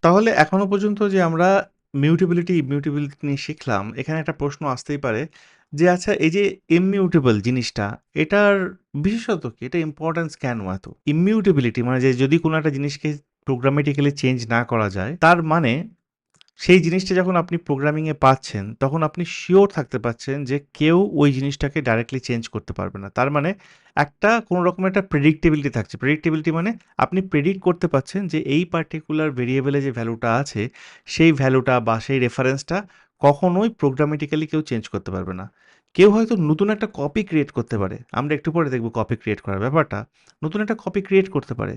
তাহলে এখনো পর্যন্ত যে আমরা মিউটেবিলিটি, ইমিউটেবিলিটি নিয়ে শিখলাম, এখানে একটা প্রশ্ন আসতেই পারে যে আচ্ছা এই যে ইমিউটেবল জিনিসটা, এটার বিশেষত কি? এটা ইম্পোর্টেন্স কেন এত? ইমিউটেবিলিটি মানে যে যদি কোনো একটা জিনিসকে প্রোগ্রামেটিক্যালি চেঞ্জ না করা যায়, তার মানে সেই জিনিসটা যখন আপনি প্রোগ্রামিংয়ে পাচ্ছেন, তখন আপনি সিওর থাকতে পারছেন যে কেউ ওই জিনিসটাকে ডাইরেক্টলি চেঞ্জ করতে পারবে না। তার মানে একটা কোনো রকমের একটা প্রেডিক্টেবিলিটি থাকছে। প্রেডিক্টেবিলিটি মানে আপনি প্রেডিক্ট করতে পারছেন যে এই পার্টিকুলার ভেরিয়েবলে যে ভ্যালুটা আছে, সেই ভ্যালুটা বা সেই রেফারেন্সটা কখনোই প্রোগ্রামেটিক্যালি কেউ চেঞ্জ করতে পারবে না। কেউ হয়তো নতুন একটা কপি ক্রিয়েট করতে পারে। আমরা একটু পরে দেখব কপি ক্রিয়েট করার ব্যাপারটা। নতুন একটা কপি ক্রিয়েট করতে পারে।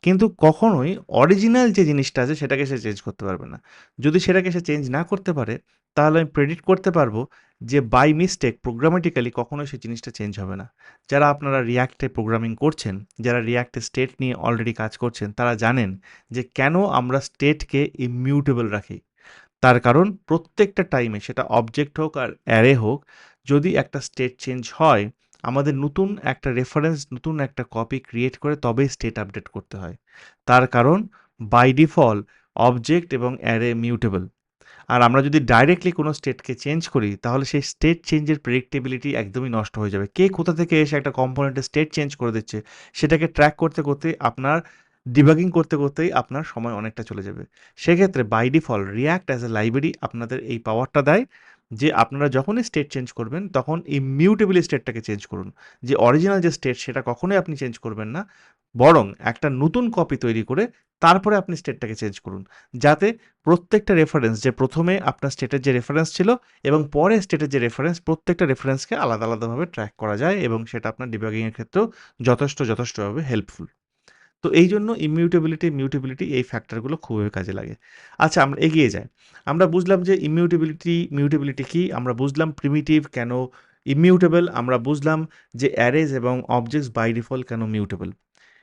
কিন্তু কখনোই অরিজিনাল যে জিনিসটা আছে সেটাকে সে চেঞ্জ করতে পারবে না। যদি সেটাকে সে চেঞ্জ না করতে পারে, তাহলে আমি প্রেডিক্ট করতে পারবো যে বাই মিস্টেক প্রোগ্রামেটিক্যালি কখনোই সেই জিনিসটা চেঞ্জ হবে না। যারা আপনারা রিয়্যাক্টে প্রোগ্রামিং করছেন, যারা রিয়্যাক্টে স্টেট নিয়ে অলরেডি কাজ করছেন, তারা জানেন যে কেন আমরা স্টেটকে ইমিউটেবল রাখি। তার কারণ প্রত্যেকটা টাইমে সেটা অবজেক্ট হোক আর অ্যারে হোক, যদি একটা স্টেট চেঞ্জ হয়, আমাদের নতুন একটা রেফারেন্স, নতুন একটা কপি ক্রিয়েট করে তবেই স্টেট আপডেট করতে হয়। তার কারণ বাই ডিফল্ট অবজেক্ট এবং অ্যারে মিউটেবল। আর আমরা যদি ডাইরেক্টলি কোনো স্টেটকে চেঞ্জ করি, তাহলে সেই স্টেট চেঞ্জের প্রেডিক্টেবিলিটি একদমই নষ্ট হয়ে যাবে। কে কোথা থেকে এসে একটা কম্পোনেন্টের স্টেট চেঞ্জ করে দিচ্ছে, সেটাকে ট্র্যাক করতে করতে আপনার ডিবাগিং করতে করতেই আপনার সময় অনেকটা চলে যাবে। সেক্ষেত্রে by default React as a library আপনাদের এই পাওয়ারটা দেয় যে আপনারা যখনই স্টেট চেঞ্জ করবেন, তখন ইমিউটেবলি স্টেটটাকে চেঞ্জ করুন। যে অরিজিনাল যে স্টেট সেটা কখনোই আপনি চেঞ্জ করবেন না। বরং একটা নতুন কপি তৈরি করে তারপরে আপনি স্টেটটাকে চেঞ্জ করুন। যাতে প্রত্যেকটা রেফারেন্স যে ১ম এ আপনার স্টেটের যে রেফারেন্স ছিল এবং পরে স্টেটের যে রেফারেন্স, প্রত্যেকটা রেফারেন্সকে আলাদা, আলাদাভাবে ট্র্যাক করা যায় এবং সেটা আপনার ডিবাগিং এর ক্ষেত্রেও যথেষ্টভাবে হেল্পফুল। তো এইজন্য ইমিউটেবিলিটি, মিউটেবিলিটি এই ফ্যাক্টরগুলো খুবই কাজে লাগে। আচ্ছা আমরা এগিয়ে যাই। আমরা বুঝলাম যে ইমিউটেবিলিটি, মিউটেবিলিটি কি? আমরা বুঝলাম প্রিমিটিভ কেন ইমিউটেবল, আমরা বুঝলাম যে অ্যারেজ এবং অবজেক্টস বাই ডিফল্ট কেন মিউটেবল।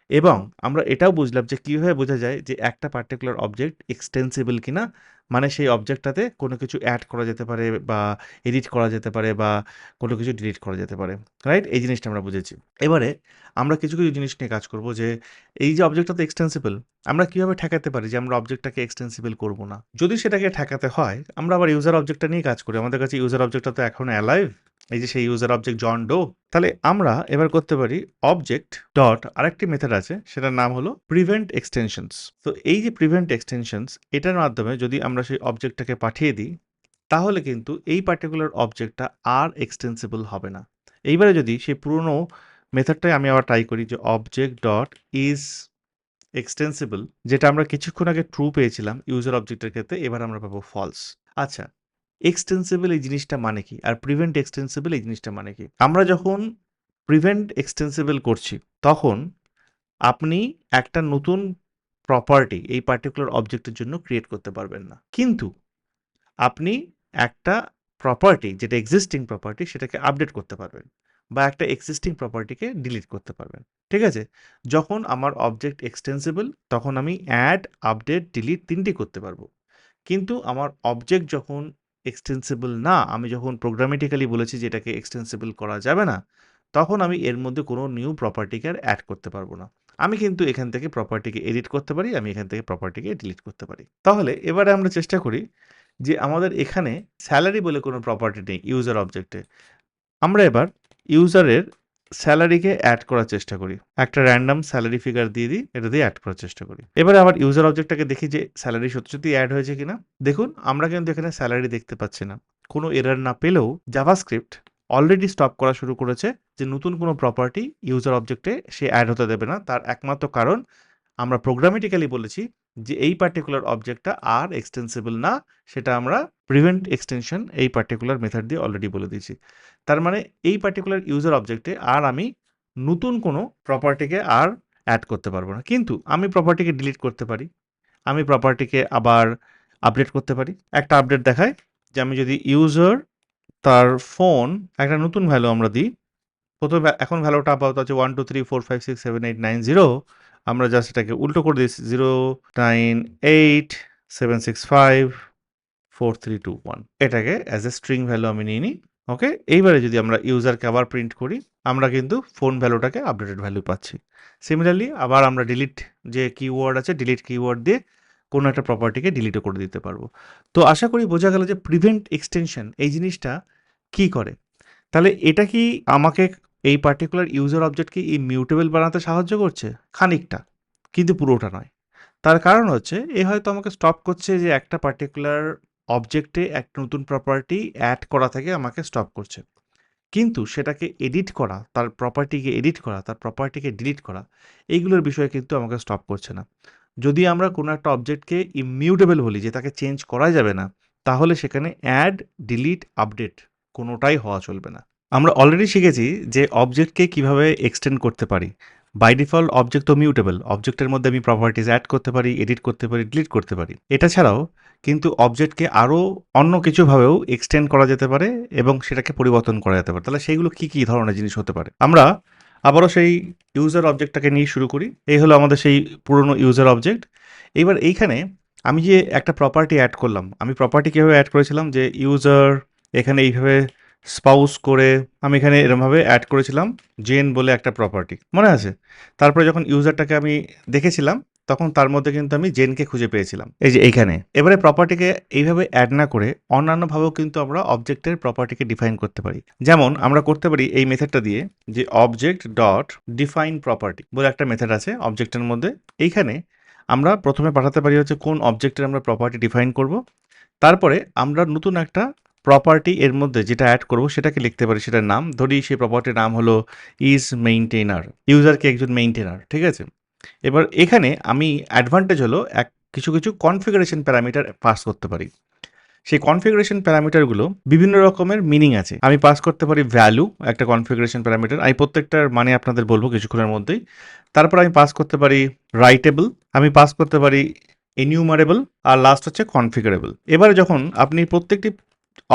এবং আমরা এটাও বুঝলাম যে কীভাবে বোঝা যায় যে একটা পার্টিকুলার অবজেক্ট এক্সটেন্সিবল কিনা, মানে সেই অবজেক্টটাতে কোনো কিছু অ্যাড করা যেতে পারে বা এডিট করা যেতে পারে বা কোনো কিছু ডিলিট করা যেতে পারে, রাইট? এই জিনিসটা আমরা বুঝেছি। এবারে আমরা কিছু কিছু জিনিস নিয়ে কাজ করব যে এই যে অবজেক্টটা তো এক্সটেন্সিবল, আমরা কীভাবে ঠেকাতে পারি যে আমরা অবজেক্টটাকে এক্সটেন্সিবল করব না? যদি সেটাকে ঠেকাতে হয়, আমরা আবার ইউজার অবজেক্টটা নিয়ে কাজ করি। আমাদের কাছে ইউজার অবজেক্টটা তো এখনো অ্যালাইভ। এই যে সেই ইউজার অবজেক্ট জন ডো। তাহলে আমরা এবার করতে পারি অবজেক্ট ডট আরেকটি মেথড আছে, সেটার নাম হলো প্রিভেন্ট এক্সটেনশনস। তো এই যে প্রিভেন্ট এক্সটেনশনস, এটার মাধ্যমে যদি আমরা সেই অবজেক্টটাকে পাঠিয়ে দিই, তাহলে কিন্তু এই পার্টিকুলার অবজেক্টটা আর এক্সটেন্সিবল হবে না। এইবারে যদি সেই পুরনো মেথডটাই আমি আবার ট্রাই করি যে অবজেক্ট ডট ইজ এক্সটেন্সিবল, যেটা আমরা কিছুক্ষণ আগে ট্রু পেয়েছিলাম ইউজার অবজেক্টের ক্ষেত্রে, এবার আমরা পাবো ফলস। আচ্ছা, এক্সটেন্সিবল এই জিনিসটা মানে কি? আর প্রিভেন্ট এক্সটেন্সিবল এই জিনিসটা মানে কি? আমরা যখন প্রিভেন্ট এক্সটেন্সিবল করছি, তখন আপনি একটা নতুন প্রপার্টি এই পার্টিকুলার অবজেক্টের জন্য ক্রিয়েট করতে পারবেন না। কিন্তু আপনি একটা প্রপার্টি যেটা এক্সিস্টিং প্রপার্টি সেটাকে আপডেট করতে পারবেন বা একটা এক্সিস্টিং প্রপার্টিকে ডিলিট করতে পারবেন। ঠিক আছে? যখন আমার অবজেক্ট এক্সটেন্সিবল, তখন আমি অ্যাড, আপডেট, ডিলিট ৩ টি করতে পারবো। কিন্তু আমার অবজেক্ট যখন এক্সটেন্সিবল না, আমি যখন প্রোগ্রামেটিক্যালি বলেছি যে এটাকে এক্সটেন্সিবল করা যাবে না, তখন আমি এর মধ্যে কোনো নিউ প্রপার্টিকে আর অ্যাড করতে পারবো না। আমি কিন্তু এখান থেকে প্রপার্টিকে এডিট করতে পারি, আমি এখান থেকে প্রপার্টিকে ডিলিট করতে পারি। তাহলে এবারে আমরা চেষ্টা করি যে আমাদের এখানে স্যালারি বলে কোনো প্রপার্টি নেই ইউজার অবজেক্টে। আমরা এবার ইউজারের স্যালারিকে অ্যাড করার চেষ্টা করি। একটা র‍্যান্ডম স্যালারি ফিগার দিয়ে দিই, এটা দিয়ে অ্যাড করার চেষ্টা করি। এবারে আবার ইউজার অবজেক্টটাকে দেখি যে স্যালারি সত্যি অ্যাড হয়েছে কিনা। দেখুন আমরা কিন্তু এখানে স্যালারি দেখতে পাচ্ছি না। কোনো এরর না পেলেও জাভাস্ক্রিপ্ট অলরেডি স্টপ করা শুরু করেছে যে নতুন কোনো প্রপার্টি ইউজার অবজেক্টে সে অ্যাড হতে দেবে না। তার একমাত্র কারণ আমরা প্রোগ্রামেটিক্যালি বলেছি যে এই পার্টিকুলার অবজেক্টটা আর এক্সটেন্সিবল না, সেটা আমরা প্রিভেন্ট এক্সটেনশন এই পার্টিকুলার মেথড দিয়ে অলরেডি বলে দিয়েছি। তার মানে এই পার্টিকুলার ইউজার অবজেক্টে আর আমি নতুন কোনো প্রপার্টিকে আর অ্যাড করতে পারবো না। কিন্তু আমি প্রপার্টিকে ডিলিট করতে পারি। আমি প্রপার্টিকে আবার আপডেট করতে পারি। একটা আপডেট দেখায় যে আমি যদি ইউজার তার ফোন একটা নতুন ভ্যালু আমরা দিই। প্রথমে এখন ভ্যালুটা আপাতত আছে 1 2 3 4 5 6 7 8 9 0। আমরা জাস্ট এটাকে উল্টো করে দিয়েছি 0 9 8 7 6 5 4 3 2 1। এটাকে অ্যাজ এ স্ট্রিং ভ্যালু আমি নিয়ে নিই। ওকে? এইবারে যদি আমরা ইউজারকে আবার প্রিন্ট করি, আমরা কিন্তু ফোন ভ্যালুটাকে আপডেটেড ভ্যালু পাচ্ছি। সিমিলারলি আবার আমরা ডিলিট যে কিওয়ার্ড আছে, ডিলিট কিওয়ার্ড দিয়ে কোনো একটা প্রপার্টিকে ডিলিটও করে দিতে পারবো। তো আশা করি বোঝা গেল যে প্রিভেন্ট এক্সটেনশন এই জিনিসটা কি করে। তাহলে এটা কি আমাকে এই পার্টিকুলার ইউজার অবজেক্টকে ইমিউটেবল বানাতে সাহায্য করছে? খানিকটা, কিন্তু পুরোটা নয়। তার কারণ হচ্ছে এ হয়তো আমাকে স্টপ করছে যে একটা পার্টিকুলার অবজেক্টে একটা নতুন প্রপার্টি অ্যাড করা থেকে আমাকে স্টপ করছে। কিন্তু সেটাকে এডিট করা, তার প্রপার্টিকে এডিট করা, তার প্রপার্টিকে ডিলিট করা, এইগুলোর বিষয়ে কিন্তু আমাকে স্টপ করছে না। যদি আমরা কোনো একটা অবজেক্টকে ইমিউটেবল বলি যে তাকে চেঞ্জ করা যাবে না, তাহলে সেখানে অ্যাড, ডিলিট, আপডেট কোনোটাই হওয়া চলবে না। আমরা অলরেডি শিখেছি যে অবজেক্টকে কিভাবে এক্সটেন্ড করতে পারি। বাই ডিফল্ট অবজেক্ট তো মিউটেবল, অবজেক্টের মধ্যে আমি প্রপার্টিজ অ্যাড করতে পারি, এডিট করতে পারি, ডিলিট করতে পারি। এটা ছাড়াও কিন্তু অবজেক্টকে আরও অন্য কিছুভাবেও এক্সটেন্ড করা যেতে পারে এবং সেটাকে পরিবর্তন করা যেতে পারে। তাহলে সেইগুলো কী কী ধরনের জিনিস হতে পারে? আমরা আবারও সেই ইউজার অবজেক্টটাকে নিয়ে শুরু করি। এই হলো আমাদের সেই পুরনো ইউজার অবজেক্ট। এবার এইখানে আমি যে একটা প্রপার্টি অ্যাড করলাম, আমি প্রপার্টি কীভাবে অ্যাড করেছিলাম যে ইউজার, এখানে এইভাবে স্পাউস করে আমি এখানে এরমভাবে অ্যাড করেছিলাম জেন বলে একটা প্রপার্টি, মনে আছে? তারপরে যখন ইউজারটাকে আমি দেখেছিলাম তখন তার মধ্যে কিন্তু আমি জেনকে খুঁজে পেয়েছিলাম এই যে এইখানে। এবারে প্রপার্টিকে এইভাবে অ্যাড না করে অন্যান্যভাবেও কিন্তু আমরা অবজেক্টের প্রপার্টিকে ডিফাইন করতে পারি। যেমন আমরা করতে পারি এই মেথডটা দিয়ে যে অবজেক্ট ডট ডিফাইন প্রপার্টি বলে একটা মেথড আছে অবজেক্টের মধ্যে। এইখানে আমরা প্রথমে পাঠাতে পারি হচ্ছে কোন অবজেক্টের আমরা প্রপার্টি ডিফাইন করব, তারপরে আমরা নতুন একটা প্রপার্টি এর মধ্যে যেটা অ্যাড করব সেটাকে লিখতে পারি, সেটার নাম ধরি, সেই প্রপার্টির নাম হলো ইজ মেইনটেইনার, ইউজারকে একজন মেইনটেনার, ঠিক আছে? এবার এখানে আমি অ্যাডভান্টেজ হলো কিছু কিছু কনফিগারেশন প্যারামিটার পাস করতে পারি। সেই কনফিগারেশন প্যারামিটারগুলো বিভিন্ন রকমের মিনিং আছে। আমি পাস করতে পারি ভ্যালু, একটা কনফিগারেশন প্যারামিটার, আমি প্রত্যেকটার মানে আপনাদের বলবো কিছুক্ষণের মধ্যেই। তারপর আমি পাস করতে পারি রাইটেবল, আমি পাস করতে পারি এনিউমারেবল, আর লাস্ট হচ্ছে কনফিগারেবল। এবারে যখন আপনি প্রত্যেকটি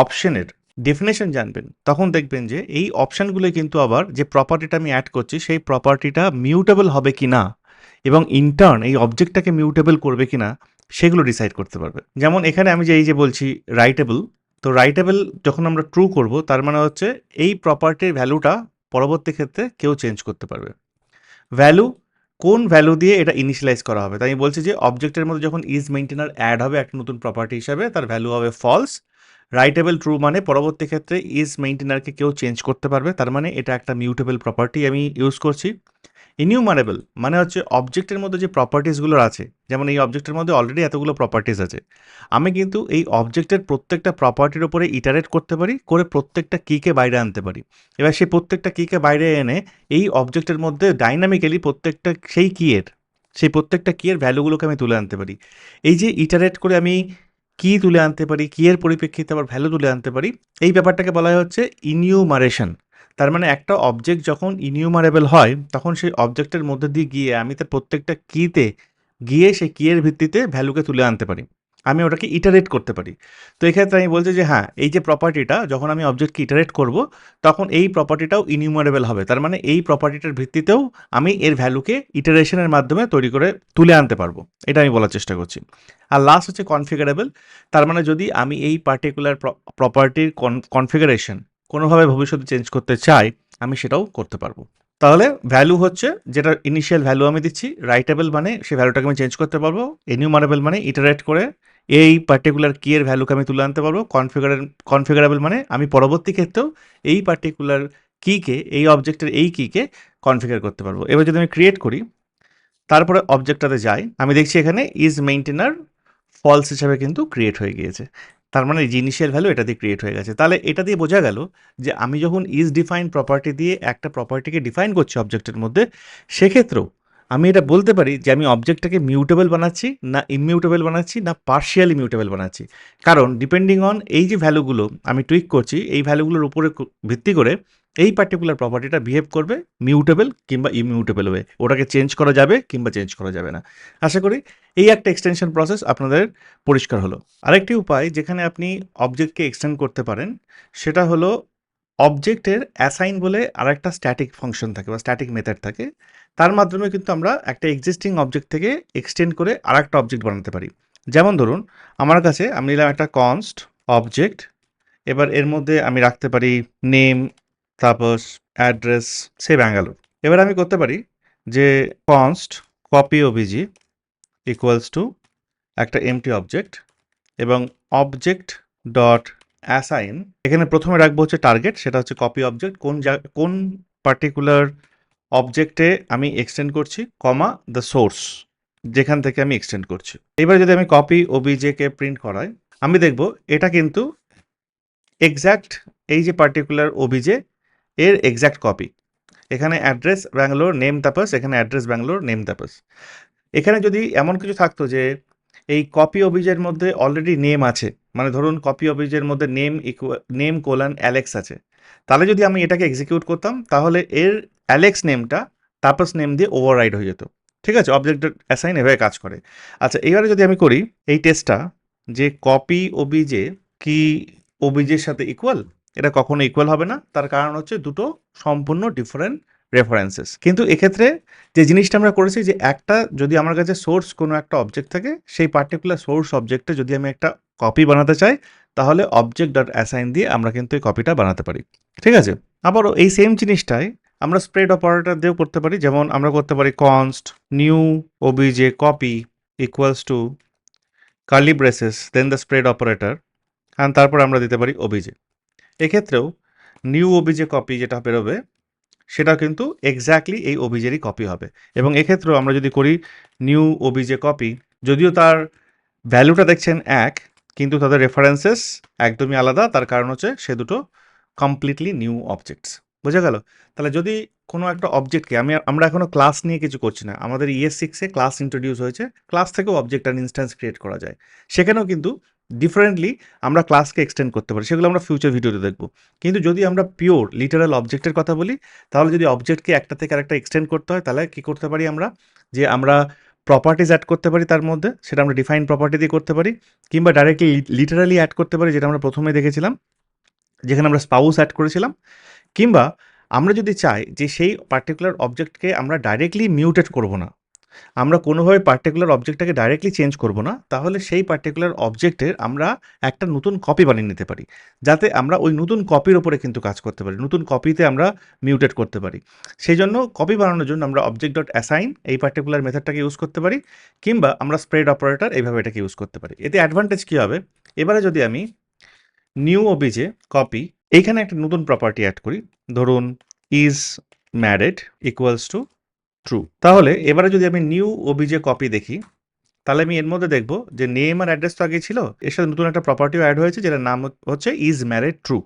অপশনের ডেফিনেশন জানবেন তখন দেখবেন যে এই অপশানগুলো কিন্তু আবার যে প্রপার্টিটা আমি অ্যাড করছি সেই প্রপার্টিটা মিউটেবল হবে কি না এবং ইনটার্ন এই অবজেক্টটাকে মিউটেবল করবে কি না সেগুলো ডিসাইড করতে পারবে। যেমন এখানে আমি যে এই যে বলছি রাইটেবল, তো রাইটেবল যখন আমরা ট্রু করব তার মানে হচ্ছে এই প্রপার্টির ভ্যালুটা পরবর্তী ক্ষেত্রে কেউ চেঞ্জ করতে পারবে। ভ্যালু, কোন ভ্যালু দিয়ে এটা ইনিশিয়ালাইজ করা হবে, তাই আমি বলছি যে অবজেক্টের মধ্যে যখন ইজ মেইনটেনার অ্যাড হবে একটা নতুন প্রপার্টি হিসাবে তার ভ্যালু হবে ফলস। রাইটেবল ট্রু মানে পরবর্তী ক্ষেত্রে ইজ মেইনটেনারকে কেউ চেঞ্জ করতে পারবে, তার মানে এটা একটা মিউটেবল প্রপার্টি আমি ইউজ করছি। ইনিউমারেবল মানে হচ্ছে অবজেক্টের মধ্যে যে প্রপার্টিসগুলো আছে, যেমন এই অবজেক্টের মধ্যে অলরেডি এতগুলো প্রপার্টিস আছে, আমি কিন্তু এই অবজেক্টের প্রত্যেকটা প্রপার্টির উপরে ইটারেট করতে পারি, করে প্রত্যেকটা কিকে বাইরে আনতে পারি। এবার সেই প্রত্যেকটা কিকে বাইরে এনে এই অবজেক্টের মধ্যে ডাইনামিক্যালি প্রত্যেকটা সেই প্রত্যেকটা কিয়ের ভ্যালুগুলোকে আমি তুলে আনতে পারি। এই যে ইটারেট করে আমি কি তুলে আনতে পারি, কিয়ের পরিপ্রেক্ষিতে আবার ভ্যালু তুলে আনতে পারি, এই ব্যাপারটাকে বলা হয় হচ্ছে ইনিউমারেশন। তার মানে একটা অবজেক্ট যখন ইনিউমারেবল হয় তখন সেই অবজেক্টের মধ্যে দিয়ে গিয়ে আমি তার প্রত্যেকটা কিতে গিয়ে সেই কিয়ের ভিত্তিতে ভ্যালুকে তুলে আনতে পারি, আমি ওটাকে ইটারেট করতে পারি। তো এক্ষেত্রে আমি বলছি যে হ্যাঁ, এই যে প্রপার্টিটা যখন আমি অবজেক্টকে ইটারেট করব তখন এই প্রপার্টিটাও ইনিউমারেবল হবে, তার মানে এই প্রপার্টিটার ভিত্তিতেও আমি এর ভ্যালুকে ইটারেশনের মাধ্যমে তৈরি করে তুলে আনতে পারবো, এটা আমি বলার চেষ্টা করছি। আর লাস্ট হচ্ছে কনফিগারেবল, তার মানে যদি আমি এই পার্টিকুলার প্রপার্টির কনফিগারেশন কোনোভাবে ভবিষ্যতে চেঞ্জ করতে চাই আমি সেটাও করতে পারবো। তাহলে ভ্যালু হচ্ছে যেটা ইনিশিয়াল ভ্যালু আমি দিচ্ছি, রাইটেবল মানে সেই ভ্যালুটাকে আমি চেঞ্জ করতে পারবো, এনিউমারেবল মানে ইটারেট করে এই পার্টিকুলার কি এর ভ্যালুকে আমি তুলে আনতে পারবো, কনফিগারেবল মানে আমি পরবর্তী ক্ষেত্রেও এই পার্টিকুলার কিকে, এই অবজেক্টের এই কিকে কনফিগার করতে পারবো। এবার যদি আমি ক্রিয়েট করি তারপরে অবজেক্টটাতে যাই, আমি দেখছি এখানে ইজ মেইনটেনার ফলস হিসাবে কিন্তু ক্রিয়েট হয়ে গিয়েছে, তার মানে যে ইনিশিয়াল ভ্যালু এটা দিয়ে ক্রিয়েট হয়ে গেছে। তাহলে এটা দিয়ে বোঝা গেল যে আমি যখন ইজ ডিফাইন প্রপার্টি দিয়ে একটা প্রপার্টিকে ডিফাইন করছি অবজেক্টের মধ্যে, সেক্ষেত্রেও আমি এটা বলতে পারি যে আমি অবজেক্টটাকে মিউটেবল বানাচ্ছি না ইমিউটেবল বানাচ্ছি না পার্শিয়ালি মিউটেবল বানাচ্ছি, কারণ ডিপেন্ডিং অন এই যে ভ্যালুগুলো আমি টুইক করছি এই ভ্যালুগুলোর উপরে ভিত্তি করে এই পার্টিকুলার প্রপার্টিটা বিহেভ করবে মিউটেবল কিংবা ইমিউটেবল হয়ে, ওটাকে চেঞ্জ করা যাবে কিংবা চেঞ্জ করা যাবে না। আশা করি এই একটা এক্সটেনশন প্রসেস আপনাদের পরিষ্কার হলো। আরেকটি উপায় যেখানে আপনি অবজেক্টকে এক্সটেন্ড করতে পারেন সেটা হলো অবজেক্টের অ্যাসাইন বলে আরেকটা স্ট্যাটিক ফাংশন থাকে বা স্ট্যাটিক মেথড থাকে, তার মাধ্যমে কিন্তু আমরা একটা এক্সিস্টিং অবজেক্ট থেকে এক্সটেন্ড করে আরেকটা অবজেক্ট বানাতে পারি। যেমন ধরুন আমার কাছে আমি নিলাম একটা কনস্ট অবজেক্ট, এবার এর মধ্যে আমি রাখতে পারি নেম, তারপর অ্যাড্রেস, সে ব্যাঙ্গালোর। এবার আমি করতে পারি যে কনস্ট কপি ওবিজি ইকুয়ালস টু একটা এমটি অবজেক্ট এবং অবজেক্ট ডট অ্যাসাইন, এখানে প্রথমে রাখবো হচ্ছে টার্গেট, সেটা হচ্ছে কপি অবজেক্ট, কোন পার্টিকুলার অবজেক্টে আমি এক্সটেন্ড করছি, কমা দ্য সোর্স যেখান থেকে আমি এক্সটেন্ড করছি। এবার যদি আমি কপি ওবিজেকে প্রিন্ট করাই, আমি দেখব এটা কিন্তু এক্স্যাক্ট এই যে পার্টিকুলার ওবিজে এর এক্স্যাক্ট কপি। এখানে অ্যাড্রেস ব্যাঙ্গালোর নেম তাপস, এখানে অ্যাড্রেস ব্যাঙ্গালোর নেম তাপস। এখানে যদি এমন কিছু থাকতো যে এই কপি অবিজের মধ্যে অলরেডি নেম আছে, মানে ধরুন কপি অবিজের মধ্যে নেম কোলান অ্যালেক্স আছে, তাহলে যদি আমি এটাকে এক্সিকিউট করতাম তাহলে এর অ্যালেক্স নেমটা তাপস নেম দিয়ে ওভাররাইড হয়ে যেত। ঠিক আছে, অবজেক্ট অ্যাসাইন এভাবে কাজ করে। আচ্ছা, এবারে যদি আমি করি এই টেস্টটা যে কপি ওবিজে কি ওবিজের সাথে ইকুয়াল, এটা কখনো ইকুয়াল হবে না, তার কারণ হচ্ছে দুটো সম্পূর্ণ ডিফারেন্ট রেফারেন্সেস। কিন্তু এক্ষেত্রে যে জিনিসটা আমরা করেছি যে একটা যদি আমার কাছে সোর্স কোনো একটা অবজেক্ট থাকে, সেই পার্টিকুলার সোর্স অবজেক্টে যদি আমি একটা কপি বানাতে চাই, তাহলে অবজেক্ট ডট অ্যাসাইন দিয়ে আমরা কিন্তু এই কপিটা বানাতে পারি। ঠিক আছে, আবারও এই সেম জিনিসটাই আমরা স্প্রেড অপারেটর দিয়েও করতে পারি। যেমন আমরা করতে পারি const new obj copy equals to curly braces then the spread operator, and তারপর আমরা দিতে পারি ওবিজে। এক্ষেত্রেও নিউ ওবিজে কপি যেটা বেরোবে সেটা কিন্তু এক্স্যাক্টলি এই ওবিজেরই কপি হবে। এবং এক্ষেত্রেও আমরা যদি করি নিউ ওবিজে কপি, যদিও তার ভ্যালুটা দেখছেন এক, কিন্তু তাদের রেফারেন্সেস একদমই আলাদা, তার কারণ হচ্ছে সে দুটো কমপ্লিটলি নিউ অবজেক্টস। বোঝা গেল? তাহলে যদি কোনো একটা অবজেক্টকে আমরা এখনো ক্লাস নিয়ে কিছু করছি না, আমাদের ES6-এ ক্লাস ইন্ট্রোডিউস হয়েছে, ক্লাস থেকেও অবজেক্ট অ্যান্ড ইনস্ট্যান্স ক্রিয়েট করা যায়। সেখানেও কিন্তু ডিফারেন্টলি আমরা ক্লাসকে এক্সটেন্ড করতে পারি, সেগুলো আমরা ফিউচার ভিডিওতে দেখব। কিন্তু যদি আমরা পিওর লিটারাল অবজেক্টের কথা বলি, তাহলে যদি অবজেক্টকে একটা থেকে আরেকটা এক্সটেন্ড করতে হয়, তাহলে কী করতে পারি আমরা, যে আমরা প্রপার্টিজ অ্যাড করতে পারি তার মধ্যে, সেটা আমরা ডিফাইন প্রপার্টি দিয়ে করতে পারি, কিংবা ডাইরেক্টলি লিটারালি অ্যাড করতে পারি, যেটা আমরা প্রথমে দেখেছিলাম যেখানে আমরা স্পাউস অ্যাড করেছিলাম। কিংবা আমরা যদি চাই যে সেই পার্টিকুলার অবজেক্টকে আমরা ডাইরেক্টলি মিউটেট করব না, আমরা কোনোভাবে পার্টিকুলার অবজেক্টটাকে ডাইরেক্টলি চেঞ্জ করব না, তাহলে সেই পার্টিকুলার অবজেক্টের আমরা একটা নতুন কপি বানিয়ে নিতে পারি, যাতে আমরা ওই নতুন কপির ওপরে কিন্তু কাজ করতে পারি, নতুন কপিতে আমরা মিউটেট করতে পারি। সেই জন্য কপি বানানোর জন্য আমরা অবজেক্ট ডট অ্যাসাইন এই পার্টিকুলার মেথডটাকে ইউজ করতে পারি, কিংবা আমরা স্প্রেড অপারেটর এইভাবে এটাকে ইউজ করতে পারি। এতে অ্যাডভান্টেজ কী হবে, এবারে যদি আমি নিউ ওবিজে কপি এইখানে একটা নতুন প্রপার্টি অ্যাড করি, ধরুন is married equals to true, তাহলে এবারে যদি আমি নিউ ওবিজে কপি দেখি, তাহলে আমি এর মধ্যে দেখব যে নেম আর অ্যাড্রেস তো আগে ছিল, এর সাথে নতুন একটা প্রপার্টিও অ্যাড হয়েছে যেটার নাম হচ্ছে ইজ ম্যারিড ট্রু।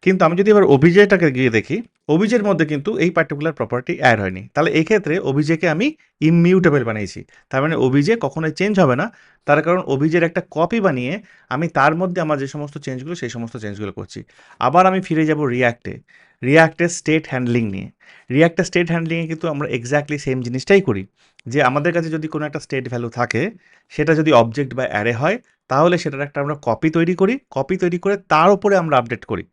কিন্তু আমি যদি এবার ওবিজেটাকে গিয়ে দেখি, ওবিজের মধ্যে কিন্তু এই পার্টিকুলার প্রপার্টি অ্যাড হয়নি, তাহলে এই ক্ষেত্রে ওবিজেকে আমি ইমিউটেবল বানিয়েছি। তার মানে ওবিজে কখনোই চেঞ্জ হবে না, তার কারণ ওবিজের একটা কপি বানিয়ে আমি তার মধ্যে আমার যে সমস্ত চেঞ্জগুলো সেই সমস্ত চেঞ্জগুলো করছি। আবার আমি ফিরে যাব রিয়াক্টের স্টেট হ্যান্ডলিং নিয়ে। রিয়াক্টের স্টেট হ্যান্ডলিংয়ে কিন্তু আমরা এক্স্যাক্টলি সেম জিনিসটাই করি, যে আমাদের কাছে যদি কোনো একটা স্টেট ভ্যালু থাকে, সেটা যদি অবজেক্ট বা অ্যারে হয়, তাহলে সেটার একটা আমরা কপি তৈরি করি, কপি তৈরি করে তার উপরে আমরা আপডেট করি,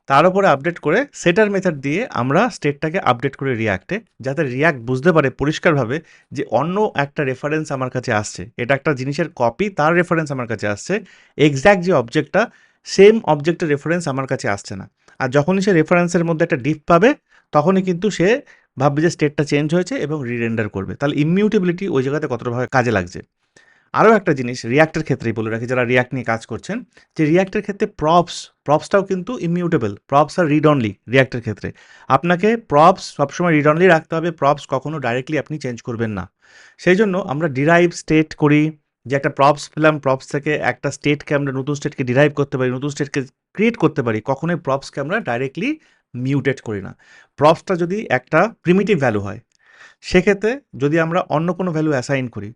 তার উপরে আপডেট করে সেটার মেথড দিয়ে আমরা স্টেটটাকে আপডেট করি রিয়াক্টে, যাতে রিয়াক্ট বুঝতে পারে পরিষ্কারভাবে যে অন্য একটা রেফারেন্স আমার কাছে আসছে, এটা একটা জিনিসের কপি, তার রেফারেন্স আমার কাছে আসছে, এক্স্যাক্ট যে অবজেক্টটা সেম অবজেক্টের রেফারেন্স আমার কাছে আসছে না। আর যখনই সে রেফারেন্সের মধ্যে একটা ডিপ পাবে, তখনই কিন্তু সে ভাববে যে স্টেটটা চেঞ্জ হয়েছে এবং রিরেন্ডার করবে। তাহলে ইমিউটেবিলিটি ওই জায়গাতে কতটাভাবে কাজে লাগছে। আরও একটা জিনিস রিয়াক্টের ক্ষেত্রেই বলে রাখি, যারা রিয়াক্ট নিয়ে কাজ করছেন, যে রিয়াক্টের ক্ষেত্রে প্রপসটাও কিন্তু ইমিউটেবল, প্রপস আর রিড অনলি। রিয়াক্টের ক্ষেত্রে আপনাকে প্রপস সবসময় রিড অনলি রাখতে হবে, প্রপস কখনো ডাইরেক্টলি আপনি চেঞ্জ করবেন না। সেই জন্য আমরা ডিরাইভ স্টেট করি, যে একটা প্রপস পেলাম, প্রপস থেকে একটা স্টেটকে আমরা নতুন স্টেটকে ডিরাইভ করতে পারি, নতুন স্টেটকে ক্রিয়েট করতে পারি, কখনোই প্রপসকে আমরা ডাইরেক্টলি মিউটেট করি না। প্রপসটা যদি একটা প্রিমিটিভ ভ্যালু হয়, সেক্ষেত্রে যদি আমরা অন্য কোনো ভ্যালু অ্যাসাইন করি,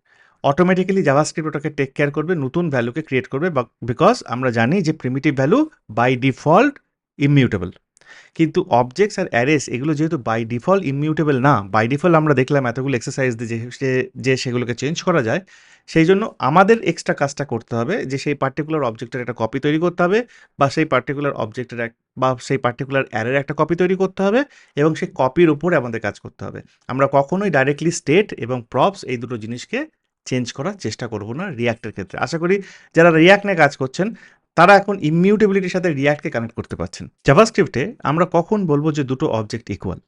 অটোমেটিক্যালি জাভাস্ক্রিপ্ট ওটাকে টেক কেয়ার করবে, নতুন ভ্যালুকে ক্রিয়েট করবে, বিকজ আমরা জানি যে primitive value by default immutable. কিন্তু অবজেক্টস আর অ্যারেস এগুলো যেহেতু বাই ডিফল্ট ইমিউটেবল না, বাই ডিফল্ট আমরা দেখলাম এতগুলো এক্সারসাইজ দিয়ে যে সেগুলোকে চেঞ্জ করা যায়, সেই জন্য আমাদের এক্সট্রা কাজটা করতে হবে, যে সেই পার্টিকুলার অবজেক্টের একটা কপি তৈরি করতে হবে, বা সেই পার্টিকুলার অবজেক্টের বা সেই পার্টিকুলার অ্যারের একটা কপি তৈরি করতে হবে, এবং সেই কপির উপরে আমাদের কাজ করতে হবে। আমরা কখনোই ডাইরেক্টলি স্টেট এবং প্রপস এই দুটো জিনিসকে চেঞ্জ করার চেষ্টা করব না রিয়াক্টের ক্ষেত্রে। আশা করি যারা রিয়াক্ট নিয়ে কাজ করছেন তারা এখন ইমিউটেবিলিটির সাথে রিয়াক্টকে কানেক্ট করতে পারছেন। জাভাস্ক্রিপ্টে আমরা কখন বলবো যে দুটো অবজেক্ট ইকুয়াল?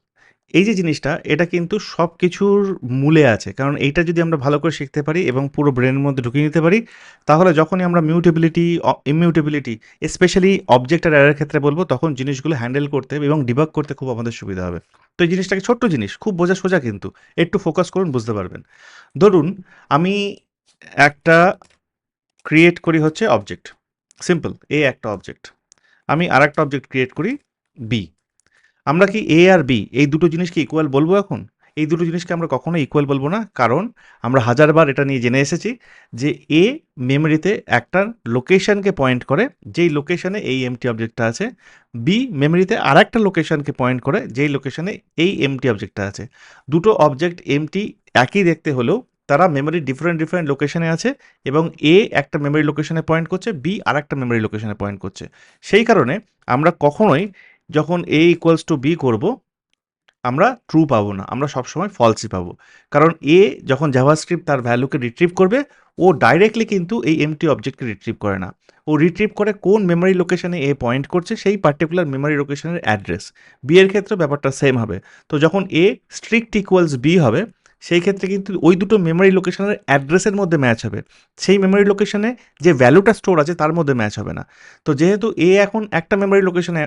এই যে জিনিসটা এটা কিন্তু সব কিছুর মূলে আছে, কারণ এইটা যদি আমরা ভালো করে শিখতে পারি এবং পুরো ব্রেনের মধ্যে ঢুকিয়ে নিতে পারি, তাহলে যখনই আমরা মিউটেবিলিটি, ইমিউটেবিলিটি, স্পেশালি অবজেক্ট আর অ্যারের ক্ষেত্রে বলবো, তখন জিনিসগুলো হ্যান্ডেল করতে এবং ডিবাগ করতে খুব আমাদের সুবিধা হবে। তো এই জিনিসটাকে ছোট্ট জিনিস, খুব বোঝা সোজা, কিন্তু একটু ফোকাস করুন বুঝতে পারবেন। ধরুন আমি একটা ক্রিয়েট করি হচ্ছে অবজেক্ট, সিম্পল এ একটা অবজেক্ট, আমি আর একটা অবজেক্ট ক্রিয়েট করি বি। আমরা কি এ আর বি এই দুটো জিনিসকে ইকুয়াল বলবো এখন? এই দুটো জিনিসকে আমরা কখনোই ইকুয়াল বলবো না, কারণ আমরা হাজারবার এটা নিয়ে জেনে এসেছি যে এ মেমরিতে একটা লোকেশনকে পয়েন্ট করে, যেই লোকেশনে এই এমটি অবজেক্টটা আছে। বি মেমরিতে আর একটা লোকেশনকে পয়েন্ট করে, যেই লোকেশনে এই এমটি অবজেক্টটা আছে। দুটো অবজেক্ট এমটি একই দেখতে হলেও তারা মেমোরির ডিফারেন্ট ডিফারেন্ট লোকেশনে আছে, এবং এ একটা মেমোরি লোকেশনে পয়েন্ট করছে, বি আর একটা মেমোরি লোকেশনে পয়েন্ট করছে। সেই কারণে আমরা কখনোই যখন এ ইকুয়ালস টু বি করবো, আমরা ট্রু পাবো না, আমরা সবসময় ফলসই পাবো। কারণ এ যখন জাভাস্ক্রিপ্ট তার ভ্যালুকে রিট্রিভ করবে, ও ডাইরেক্টলি কিন্তু এই এমটি অবজেক্টকে রিট্রিভ করে না। ও রিট্রিভ করে কোন মেমোরি লোকেশনে এ পয়েন্ট করছে, সেই পার্টিকুলার মেমোরি লোকেশনের অ্যাড্রেস। বি এর ক্ষেত্রে ব্যাপারটা সেম হবে। তো যখন এ স্ট্রিক্ট ইকুয়ালস বি হবে, সেই ক্ষেত্রে কিন্তু ওই দুটো মেমোরি লোকেশনের অ্যাড্রেসের মধ্যে ম্যাচ হবে, সেই মেমোরি লোকেশনে যে ভ্যালুটা স্টোর আছে তার মধ্যে ম্যাচ হবে না। তো যেহেতু এ এখন একটা মেমোরি লোকেশনে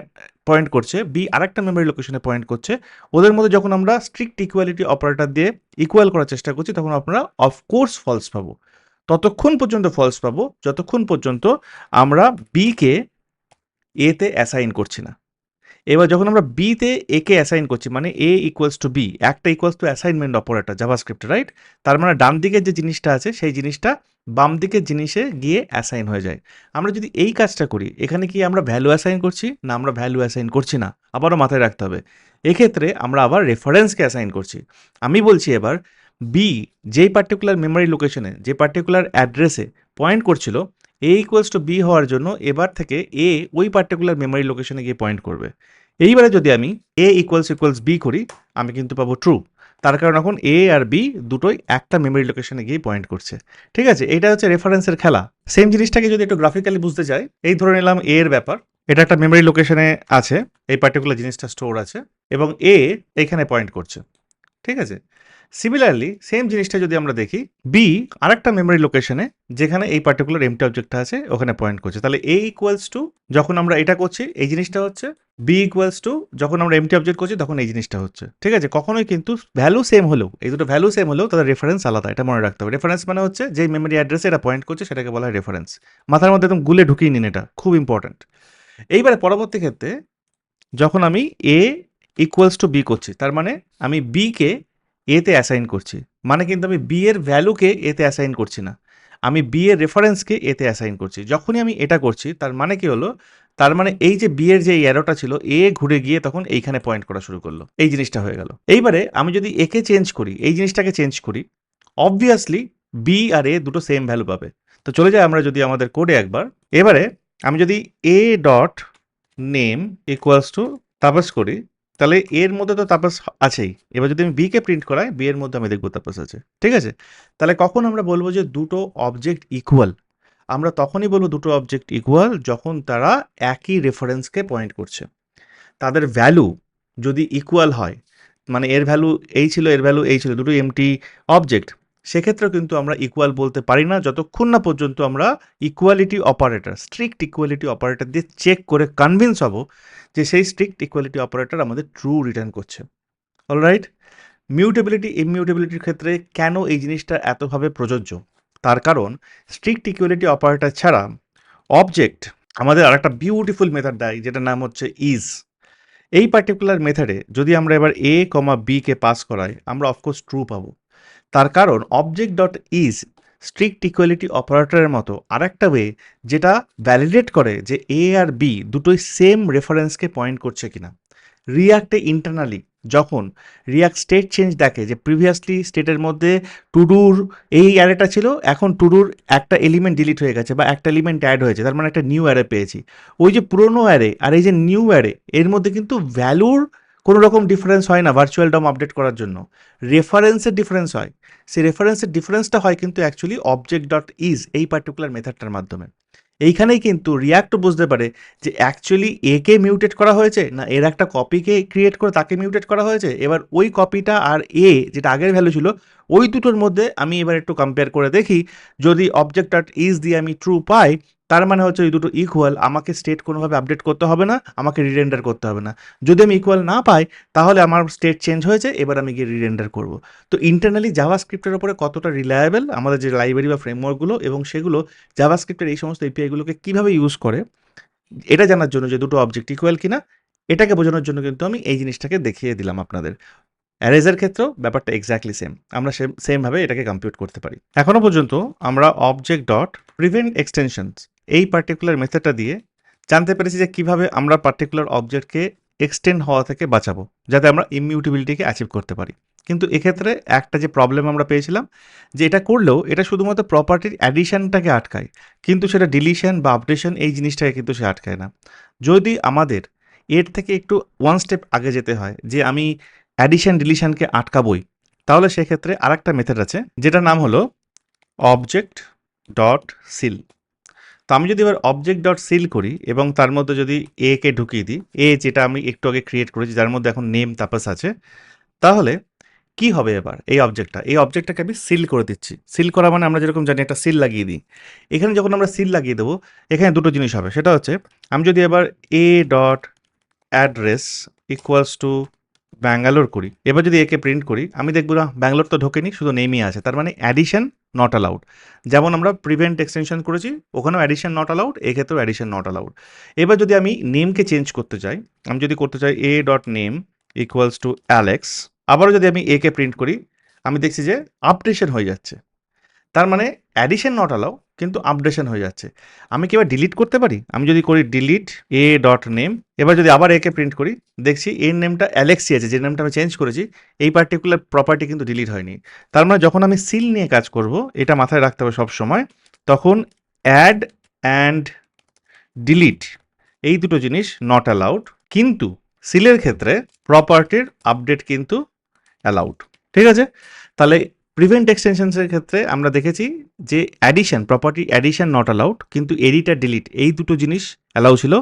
পয়েন্ট করছে, বি আরেকটা মেমোরি লোকেশনে পয়েন্ট করছে, ওদের মধ্যে যখন আমরা স্ট্রিক্ট ইকুয়ালিটি অপারেটর দিয়ে ইকুয়াল করার চেষ্টা করছি, তখন আমরা অফকোর্স ফলস পাবো। ততক্ষণ পর্যন্ত ফলস পাবো যতক্ষণ পর্যন্ত আমরা বিকে এতে অ্যাসাইন করছি না। এবার যখন আমরা বিতে এ কে অ্যাসাইন করছি, মানে এ ইকুয়ালস টু বি, একটা equals to assignment operator JavaScript, right? তার মানে ডান দিকের যে জিনিসটা আছে সেই জিনিসটা বাম দিকের জিনিসে গিয়ে অ্যাসাইন হয়ে যায়। আমরা যদি এই কাজটা করি, এখানে কি আমরা ভ্যালু অ্যাসাইন করছি না আমরা ভ্যালু অ্যাসাইন করছি না, আবারও মাথায় রাখতে হবে। এক্ষেত্রে আমরা আবার রেফারেন্সকে অ্যাসাইন করছি। আমি বলছি এবার বি যেই পার্টিকুলার মেমোরি লোকেশনে, যে পার্টিকুলার অ্যাড্রেসে পয়েন্ট করছিল, এ ইকুয়ালস টু বি হওয়ার জন্য এবার থেকে এ ওই পার্টিকুলার মেমোরি লোকেশনে গিয়ে পয়েন্ট করবে। এইবারে যদি আমি এ ইকুয়ালস বি করি, আমি কিন্তু পাবো ট্রু। তার কারণ এখন এ আর বি দুটোই একটা মেমোরি লোকেশনে গিয়ে পয়েন্ট করছে। ঠিক আছে, এটা হচ্ছে রেফারেন্সের খেলা। সেম জিনিসটাকে যদি একটু গ্রাফিক্যালি বুঝতে চাই, এই ধরে নিলাম এ এর ব্যাপার, এটা একটা মেমোরি লোকেশনে আছে, এই পার্টিকুলার জিনিসটা স্টোর আছে, এবং এ এইখানে পয়েন্ট করছে। ঠিক আছে, সিমিলারলি সেম জিনিসটা যদি আমরা দেখি, বি আরেকটা মেমোরি লোকেশনে, যেখানে এই পার্টিকুলার এমটি অবজেক্টটা আছে, ওখানে পয়েন্ট করছে। তাহলে এ ইকুয়ালস টু যখন আমরা এটা করছি এই জিনিসটা হচ্ছে, বি ইকুয়ালস টু যখন আমরা এমটি অবজেক্ট করছি তখন এই জিনিসটা হচ্ছে। ঠিক আছে, কখনোই কিন্তু ভ্যালু সেম হলেও, এই দুটো ভ্যালু সেম হলেও তাদের রেফারেন্স আলাদা, এটা মনে রাখতে হবে। রেফারেন্স মানে হচ্ছে যে মেমোরি অ্যাড্রেসে এটা পয়েন্ট করছে সেটাকে বলা হয় রেফারেন্স। মাথার মধ্যে একদম গুলে ঢুকিয়ে নিন, এটা খুব ইম্পর্ট্যান্ট। এইবারে পরবর্তী ক্ষেত্রে যখন আমি এ ইকুয়ালস টু বি করছি, তার মানে আমি বিকে এতে অ্যাসাইন করছি, মানে কিন্তু আমি বি এর ভ্যালুকে এতে অ্যাসাইন করছি না, আমি বি এর রেফারেন্সকে এতে অ্যাসাইন করছি। যখনই আমি এটা করছি তার মানে কি হলো, তার মানে এই যে বি এর যে অ্যারোটা ছিল, এ ঘুরে গিয়ে তখন এইখানে পয়েন্ট করা শুরু করলো, এই জিনিসটা হয়ে গেল। এইবারে আমি যদি একে চেঞ্জ করি, এই জিনিসটাকে চেঞ্জ করি, অবভিয়াসলি বি আর এ দুটো সেম ভ্যালু পাবে। তো চলে যায় আমরা যদি আমাদের কোডে একবার, এবারে আমি যদি A dot name equals to Tapas করি, তাহলে এর মধ্যে তো তাপস আছেই। এবার যদি আমি বিকে প্রিন্ট করাই, বি এর মধ্যে আমি দেখবো তাপস আছে। ঠিক আছে, তাহলে কখন আমরা বলবো যে দুটো অবজেক্ট ইকুয়াল? আমরা তখনই বলবো দুটো অবজেক্ট ইকুয়াল যখন তারা একই রেফারেন্সকে পয়েন্ট করছে। তাদের ভ্যালু যদি ইকুয়াল হয়, মানে এর ভ্যালু এই ছিল, এর ভ্যালু এই ছিল, দুটো এমটি অবজেক্ট, সেক্ষেত্রেও কিন্তু আমরা ইকুয়াল বলতে পারি না যতক্ষণ না পর্যন্ত আমরা equality operator, strict equality operator দিয়ে চেক করে কনভিন্স হব যে সেই স্ট্রিক্ট ইকুয়ালিটি অপারেটর আমাদের ট্রু রিটার্ন করছে। অলরাইট, মিউটেবিলিটি ইমিউটেবিলিটির ক্ষেত্রে কেন এই জিনিসটা এতভাবে প্রযোজ্য? তার কারণ স্ট্রিক্ট ইকুয়ালিটি অপারেটর ছাড়া অবজেক্ট আমাদের আরেকটা বিউটিফুল মেথড দেয়, যেটার নাম হচ্ছে ইজ। এই পার্টিকুলার মেথডে যদি আমরা এবার এ কমা বি কে পাস করাই, আমরা অফকোর্স ট্রু পাবো। তার কারণ object dot is strict equality অপারেটরের মতো আরেকটা ওয়ে, যেটা ভ্যালিডেট করে যে এ আর বি দুটোই সেম রেফারেন্সকে পয়েন্ট করছে কিনা। রিয়াক্টে ইন্টারনালি যখন রিয়াক্ট স্টেট চেঞ্জ দেখে যে প্রিভিয়াসলি স্টেটের মধ্যে টুডুর এই অ্যারেটা ছিল, এখন টুডুর একটা এলিমেন্ট ডিলিট হয়ে গেছে বা একটা এলিমেন্ট অ্যাড হয়েছে, তার মানে একটা নিউ অ্যারে পেয়েছি। ওই যে পুরোনো অ্যারে আর এই যে নিউ অ্যারে, এর মধ্যে কিন্তু ভ্যালুর কোনো রকম ডিফারেন্স হয় না ভার্চুয়াল ডম আপডেট করার জন্য, রেফারেন্সের ডিফারেন্স হয়। সেই রেফারেন্সের ডিফারেন্সটা হয় কিন্তু অ্যাকচুয়ালি অবজেক্ট ডট ইজ এই পার্টিকুলার মেথডটার মাধ্যমে। এইখানেই কিন্তু রিয়াক্টও বুঝতে পারে যে অ্যাকচুয়ালি একে মিউটেট করা হয়েছে না এর একটা কপিকে ক্রিয়েট করে তাকে মিউটেট করা হয়েছে। এবার ওই কপিটা আর এ যেটা আগের ভ্যালু ছিল ওই দুটোর মধ্যে আমি এবার একটু কম্পেয়ার করে দেখি, যদি অবজেক্ট ডট ইজ দিয়ে আমি ট্রু পাই তার মানে হচ্ছে ওই দুটো ইকুয়াল, আমাকে স্টেট কোনোভাবে আপডেট করতে হবে না, আমাকে রিরেন্ডার করতে হবে না। যদি আমি ইকুয়াল না পাই তাহলে আমার স্টেট চেঞ্জ হয়েছে, এবার আমি গিয়ে রিরেন্ডার করব। তো ইন্টারনালি জাভাস্ক্রিপ্টের উপরে কতটা রিলায়েবল আমাদের যে লাইব্রেরি বা ফ্রেমওয়ার্কগুলো এবং সেগুলো জাভাস্ক্রিপ্টের এই সমস্ত এপিআইগুলোকে কীভাবে ইউজ করে এটা জানার জন্য যে দুটো অবজেক্ট ইকুয়াল কিনা এটাকে বোঝানোর জন্য কিন্তু আমি এই জিনিসটাকে দেখিয়ে দিলাম আপনাদের। অ্যারেজের ক্ষেত্রেও ব্যাপারটা এক্স্যাক্টলি সেম, আমরা সেমভাবে এটাকে কম্পিউট করতে পারি। এখনও পর্যন্ত আমরা অবজেক্ট ডট প্রিভেন্ট এক্সটেনশনস এই পার্টিকুলার মেথডটা দিয়ে জানতে পেরেছি যে কীভাবে আমরা পার্টিকুলার অবজেক্টকে এক্সটেন্ড হওয়া থেকে বাঁচাবো যাতে আমরা ইমিউটেবিলিটিকে অ্যাচিভ করতে পারি। কিন্তু এক্ষেত্রে একটা যে প্রবলেম আমরা পেয়েছিলাম যে এটা করলেও এটা শুধুমাত্র প্রপার্টির অ্যাডিশনটাকে আটকায়, কিন্তু সেটা ডিলিশন বা আপডেশন এই জিনিসটাকে কিন্তু সে আটকায় না। যদি আমাদের এর থেকে একটু ওয়ান স্টেপ আগে যেতে হয় যে আমি অ্যাডিশন ডিলিশনকে আটকাবই, তাহলে সেক্ষেত্রে আরেকটা মেথড আছে যেটার নাম হলো অবজেক্ট ডট সিল। তো আমি যদি এবার অবজেক্ট ডট সিল করি এবং তার মধ্যে যদি এ কে ঢুকিয়ে দিই, এ যেটা আমি একটু আগে ক্রিয়েট করেছি যার মধ্যে এখন নেম তাপস আছে, তাহলে কি হবে এবার এই অবজেক্টটাকে আমি সিল করে দিচ্ছি। সিল করা মানে আমরা যেরকম জানি একটা সিল লাগিয়ে দিই, এখানে যখন আমরা সিল লাগিয়ে দেবো এখানে দুটো জিনিস হবে। সেটা হচ্ছে আমি যদি এবার A dot address equals to Bangalore করি, এবার যদি একে প্রিন্ট করি আমি দেখবো না ব্যাঙ্গালোর তো ঢোকেনি, শুধু নেমই আছে, তার মানে অ্যাডিশন নট অ্যালাউড। যেমন আমরা প্রিভেন্ট এক্সটেনশন করেছি ওখানেও অ্যাডিশন নট অ্যালাউড, এক্ষেত্রেও অ্যাডিশন নট অ্যালাউড। এবার যদি আমি নেমকে চেঞ্জ করতে চাই, আমি যদি করতে চাই A dot name equals to Alex, আবারও যদি আমি একে প্রিন্ট করি আমি দেখছি যে আপডেশন হয়ে যাচ্ছে, তার মানে অ্যাডিশন নট অ্যালাউ কিন্তু আপডেশন হয়ে যাচ্ছে। আমি কি এবার ডিলিট করতে পারি? আমি যদি করি ডিলিট এ ডট নেম, এবার যদি আবার একে প্রিন্ট করি দেখছি এর নেমটা অ্যালেক্সি আছে, যে নেমটা আমি চেঞ্জ করেছি এই পার্টিকুলার প্রপার্টি কিন্তু ডিলিট হয়নি। তার মানে যখন আমি সিল নিয়ে কাজ করব এটা মাথায় রাখতে হবে সব সময়, তখন অ্যাড অ্যান্ড ডিলিট এই দুটো জিনিস নট অ্যালাউড, কিন্তু সিলের ক্ষেত্রে প্রপার্টির আপডেট কিন্তু অ্যালাউড। ঠিক আছে? তাহলে প্রিভেন্ট এক্সটেনশনসের ক্ষেত্রে আমরা দেখেছি যে addition property addition not allowed, কিন্তু এডিট আর ডিলিট এই দুটো জিনিস অ্যালাউ ছিল।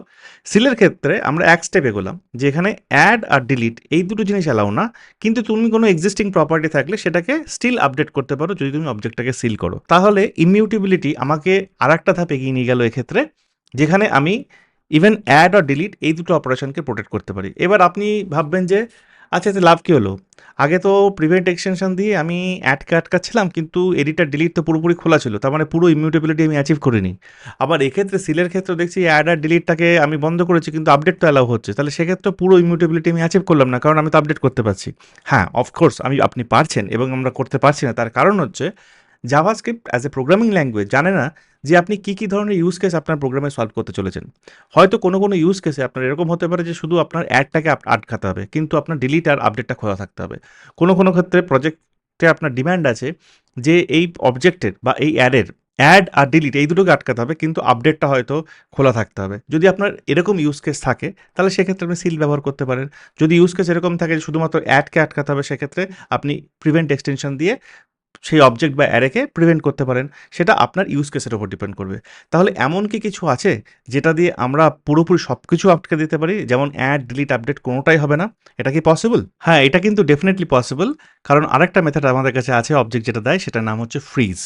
সিলের ক্ষেত্রে আমরা এক স্টেপ এগোলাম যে এখানে অ্যাড আর ডিলিট এই দুটো জিনিস অ্যালাউ না, কিন্তু তুমি কোনো এক্সিস্টিং প্রপার্টি থাকলে সেটাকে স্টিল আপডেট করতে পারো যদি তুমি অবজেক্টটাকে সিল করো। তাহলে ইমিউটেবিলিটি আমাকে আর একটা ধাপ এগিয়ে নিয়ে গেল এক্ষেত্রে, যেখানে আমি ইভেন অ্যাড আর ডিলিট এই দুটো অপারেশনকে প্রোটেক্ট করতে পারি। এবার আপনি ভাববেন যে আচ্ছা এতে লাভ কী হলো? আগে তো প্রিভেন্ট এক্সটেনশন দিয়ে আমি আটকাচ্ছিলাম, কিন্তু এডিটার ডিলিট তো পুরোপুরি খোলা ছিল, তার মানে পুরো ইমিউটেবিলিটি আমি অ্যাচিভ করিনি। আবার এক্ষেত্রে সিলের ক্ষেত্রে দেখছি অ্যাড আর ডিলিটটাকে আমি বন্ধ করেছি কিন্তু আপডেট তো অ্যালাউ হচ্ছে, তাহলে সেক্ষেত্রে পুরো ইমিউটেবিলিটি আমি অ্যাচিভ করলাম না, কারণ আমি তো আপডেট করতে পারছি। হ্যাঁ, অফকোর্স আপনি পারছেন এবং আমরা করতে পারছি না, তার কারণ হচ্ছে JavaScript as a programming language জানে না যে আপনি কী ধরনের ইউজ কেস আপনার প্রোগ্রামে সলভ করতে চলেছেন। হয়তো কোনো ইউজ কেসে আপনার এরকম হতে পারে যে শুধু আপনার অ্যাডটাকে আটকাতে হবে, কিন্তু আপনার ডিলিট আর আপডেটটা খোলা থাকতে হবে। কোনো ক্ষেত্রে প্রজেক্টে আপনার ডিম্যান্ড আছে যে এই অবজেক্টের বা এই অ্যাডের অ্যাড আর ডিলিট এই দুটোকে আটকাতে হবে, কিন্তু আপডেটটা হয়তো খোলা থাকতে হবে। যদি আপনার এরকম ইউজ কেস থাকে তাহলে সেক্ষেত্রে আপনি সিল ব্যবহার করতে পারেন। যদি ইউজ কেস এরকম থাকে যে শুধুমাত্র অ্যাডকে আটকাতে হবে, সেক্ষেত্রে আপনি প্রিভেন্ট এক্সটেনশন দিয়ে সেই অবজেক্ট বা অ্যারেকে প্রিভেন্ট করতে পারেন। সেটা আপনার ইউজ কেসের উপর ডিপেন্ড করবে। তাহলে এমন কি কিছু আছে যেটা দিয়ে আমরা পুরোপুরি সব কিছু আটকে দিতে পারি, যেমন অ্যাড ডিলিট আপডেট কোনোটাই হবে না? এটা কি পসিবল? হ্যাঁ, এটা কিন্তু ডেফিনেটলি পসিবল, কারণ আরেকটা মেথড আমাদের কাছে আছে অবজেক্ট যেটা দেয় সেটার নাম হচ্ছে ফ্রিজ।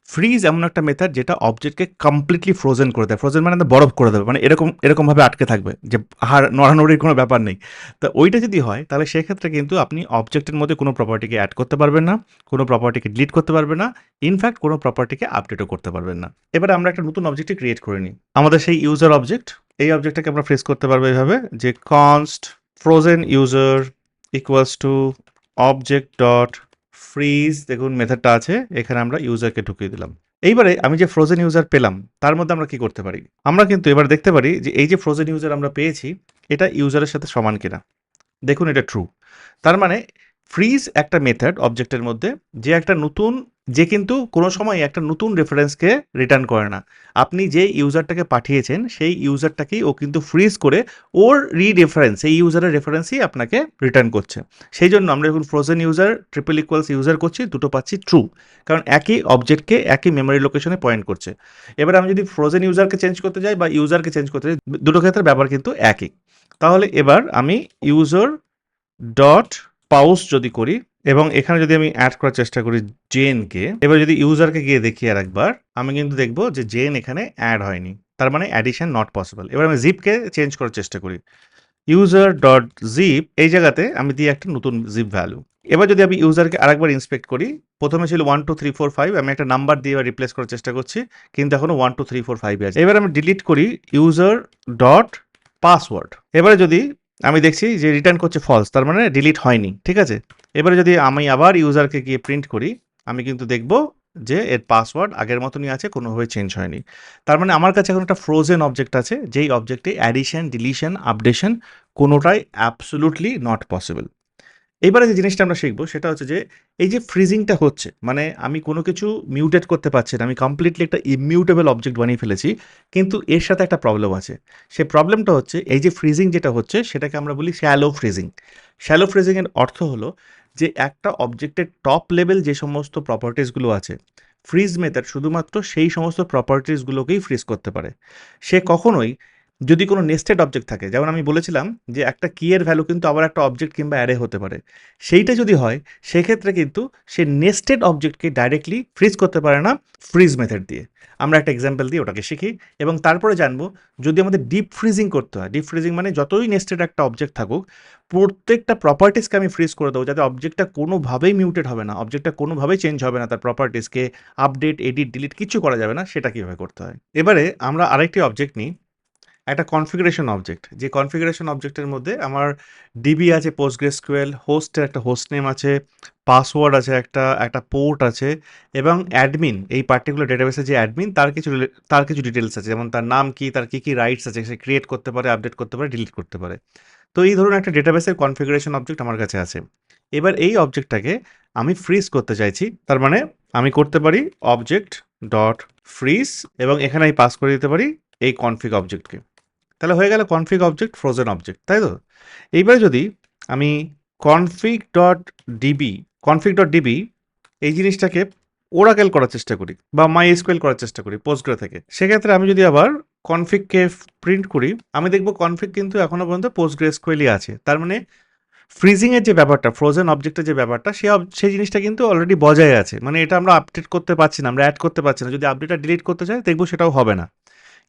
ফ্রিজ এমন একটা মেথড যেটা অবজেক্টকে কমপ্লিটলি ফ্রোজেন করে দেয়। ফ্রোজেন মানে বরফ করে দেবে, মানে এরকমভাবে আটকে থাকবে যে নড়ানড়ির কোনো ব্যাপার নেই। তো ওইটা যদি হয় তাহলে সেক্ষেত্রে কিন্তু আপনি অবজেক্টের মধ্যে কোনো প্রপার্টিকে অ্যাড করতে পারবেন না, কোনো প্রপার্টিকে ডিলিট করতে পারবেন না, ইনফ্যাক্ট কোনো প্রপার্টিকে আপডেটও করতে পারবেন না। এবারে আমরা একটা নতুন অবজেক্টে ক্রিয়েট করে নিই, আমাদের সেই ইউজার অবজেক্ট। এই অবজেক্টটাকে আমরা ফ্রেজ করতে পারবো এইভাবে যে const frozen user equals to object dot fridge. দেখুন মেথডটা আছে, এখানে আমরা ইউজারকে ঢুকিয়ে দিলাম। এইবারে আমি যে ফ্রোজেন ইউজার পেলাম তার মধ্যে আমরা কি করতে পারি? আমরা কিন্তু এবার দেখতে পারি যে এই যে ফ্রোজেন ইউজার আমরা পেয়েছি এটা ইউজারের সাথে সমান কিনা। দেখুন এটা ট্রু, তার মানে ফ্রিজ একটা মেথড অবজেক্টের মধ্যে যে একটা নতুন যে কিন্তু কোনো সময় একটা নতুন রেফারেন্সকে রিটার্ন করে না। আপনি যে ইউজারটাকে পাঠিয়েছেন সেই ইউজারটাকেই ও কিন্তু ফ্রিজ করে ওর রেফারেন্স এই ইউজারের রেফারেন্সই আপনাকে রিটার্ন করছে। সেই জন্য আমরা যখন frozen user triple equals user করছি দুটো পাচ্ছি ট্রু, কারণ একই অবজেক্টকে একই মেমোরি লোকেশনে পয়েন্ট করছে। এবার আমি যদি ফ্রোজেন ইউজারকে চেঞ্জ করতে যাই বা ইউজারকে চেঞ্জ করতে যাই, দুটো ক্ষেত্রে ব্যাপার কিন্তু একই। তাহলে এবার আমি ইউজার ডট পাউস যদি করি এবং এখানে যদি আমি অ্যাড করার চেষ্টা করি জেনকে, এবার যদি ইউজারকে গিয়ে দেখি আর একবার, আমি কিন্তু দেখবো যে জেন এখানে অ্যাড হয়নি, তার মানে অ্যাডিশন নট পসিবল। এবার আমি জিপকে চেঞ্জ করার চেষ্টা করি, ইউজার ডট জিপ, এই জায়গাতে আমি দিই একটা নতুন জিপ ভ্যালু। এবার যদি আমি ইউজারকে আরেকবার ইন্সপেক্ট করি, প্রথমে ছিল 1 2 3 4 5, আমি একটা নাম্বার দিয়ে রিপ্লেস করার চেষ্টা করছি, কিন্তু এখনো 1 2 3 4 5 আছে। এবার আমি ডিলিট করি ইউজার ডট পাসওয়ার্ড। এবারে যদি আমি দেখছি যে রিটার্ন করছে ফলস, তার মানে ডিলিট হয়নি, ঠিক আছে। এবারে যদি আমি আবার ইউজারকে গিয়ে প্রিন্ট করি, আমি কিন্তু দেখব যে এর পাসওয়ার্ড আগের মতনই আছে, কোনোভাবে চেঞ্জ হয়নি। তার মানে আমার কাছে এখন একটা ফ্রোজেন অবজেক্ট আছে, যেই অবজেক্টে অ্যাডিশন, ডিলিশন, আপডেশন কোনোটাই অ্যাবসোলুটলি নট পসিবল। এইবারে যে জিনিসটা আমরা শিখবো সেটা হচ্ছে যে এই যে ফ্রিজিংটা হচ্ছে, মানে আমি কোনো কিছু মিউটেট করতে পারছি না, আমি কমপ্লিটলি একটা ইমিউটেবল অবজেক্ট বানিয়ে ফেলেছি, কিন্তু এর সাথে একটা প্রবলেম আছে। সেই প্রবলেমটা হচ্ছে এই যে ফ্রিজিং যেটা হচ্ছে সেটাকে আমরা বলি শ্যালো ফ্রিজিং। শ্যালো ফ্রিজিংয়ের অর্থ হলো যে একটা অবজেক্টের টপ লেভেল যে সমস্ত প্রপার্টিসগুলো আছে, ফ্রিজ মেথড শুধুমাত্র সেই সমস্ত প্রপার্টিসগুলোকেই ফ্রিজ করতে পারে। সে কখনোই যদি কোনো নেস্টেড অবজেক্ট থাকে, যেমন আমি বলেছিলাম যে একটা কি এর ভ্যালু কিন্তু আবার একটা অবজেক্ট কিংবা অ্যারে হতে পারে, সেইটা যদি হয় সেক্ষেত্রে কিন্তু সে নেস্টেড অবজেক্টকে ডাইরেক্টলি ফ্রিজ করতে পারে না ফ্রিজ মেথড দিয়ে। আমরা একটা এক্সাম্পল দিয়ে ওটাকে শিখি এবং তারপরে জানবো যদি আমাদের ডিপ ফ্রিজিং করতে হয়। ডিপ ফ্রিজিং মানে যতই নেস্টেড একটা অবজেক্ট থাকুক, প্রত্যেকটা প্রপার্টিসকে আমি ফ্রিজ করে দেবো, যাতে অবজেক্টটা কোনোভাবেই মিউটেড হবে না, অবজেক্টটা কোনোভাবেই চেঞ্জ হবে না, তার প্রপার্টিসকে আপডেট, এডিট, ডিলিট কিছু করা যাবে না, সেটা কীভাবে করতে হয়। এবারে আমরা আরেকটি অবজেক্ট নিই, একটা কনফিগারেশন অবজেক্ট। যে কনফিগারেশন অবজেক্টের মধ্যে আমার ডিবি আছে, পোস্টগ্রেসকিউএল, হোস্টের একটা হোস্ট নেম আছে, পাসওয়ার্ড আছে, একটা পোর্ট আছে এবং অ্যাডমিন, এই পার্টিকুলার ডেটাবেসের যে অ্যাডমিন তার কিছু ডিটেলস আছে, যেমন তার নাম কি, তার কী রাইটস আছে, সে ক্রিয়েট করতে পারে, আপডেট করতে পারে, ডিলিট করতে পারে। তো এই ধরুন একটা ডেটাবেসের কনফিগারেশন অবজেক্ট আমার কাছে আছে। এবার এই অবজেক্টটাকে আমি ফ্রিজ করতে চাইছি, তার মানে আমি করতে পারি অবজেক্ট ডট ফ্রিজ এবং এখানে আমি পাস করে দিতে পারি এই কনফিগ অবজেক্টকে। তাহলে হয়ে গেল কনফিগ অবজেক্ট ফ্রোজেন অবজেক্ট, তাই তো। এইবারে যদি আমি কনফিগ ডট ডিবি এই জিনিসটাকে ওরাকেল করার চেষ্টা করি বা মাই এসকিউএল করার চেষ্টা করি পোস্টগ্রে থেকে, সেক্ষেত্রে আমি যদি আবার কনফিগকে প্রিন্ট করি, আমি দেখবো কনফিগ কিন্তু এখনো পর্যন্ত পোস্টগ্রে এসকিউএলই আছে। তার মানে ফ্রিজিংয়ের যে ব্যাপারটা, ফ্রোজেন অবজেক্টের যে ব্যাপারটা, সেই জিনিসটা কিন্তু অলরেডি বজায় আছে, মানে এটা আমরা আপডেট করতে পারছি না, আমরা অ্যাড করতে পারছি না। যদি আপডেটটা ডিলিট করতে চাই দেখবো সেটাও হবে না।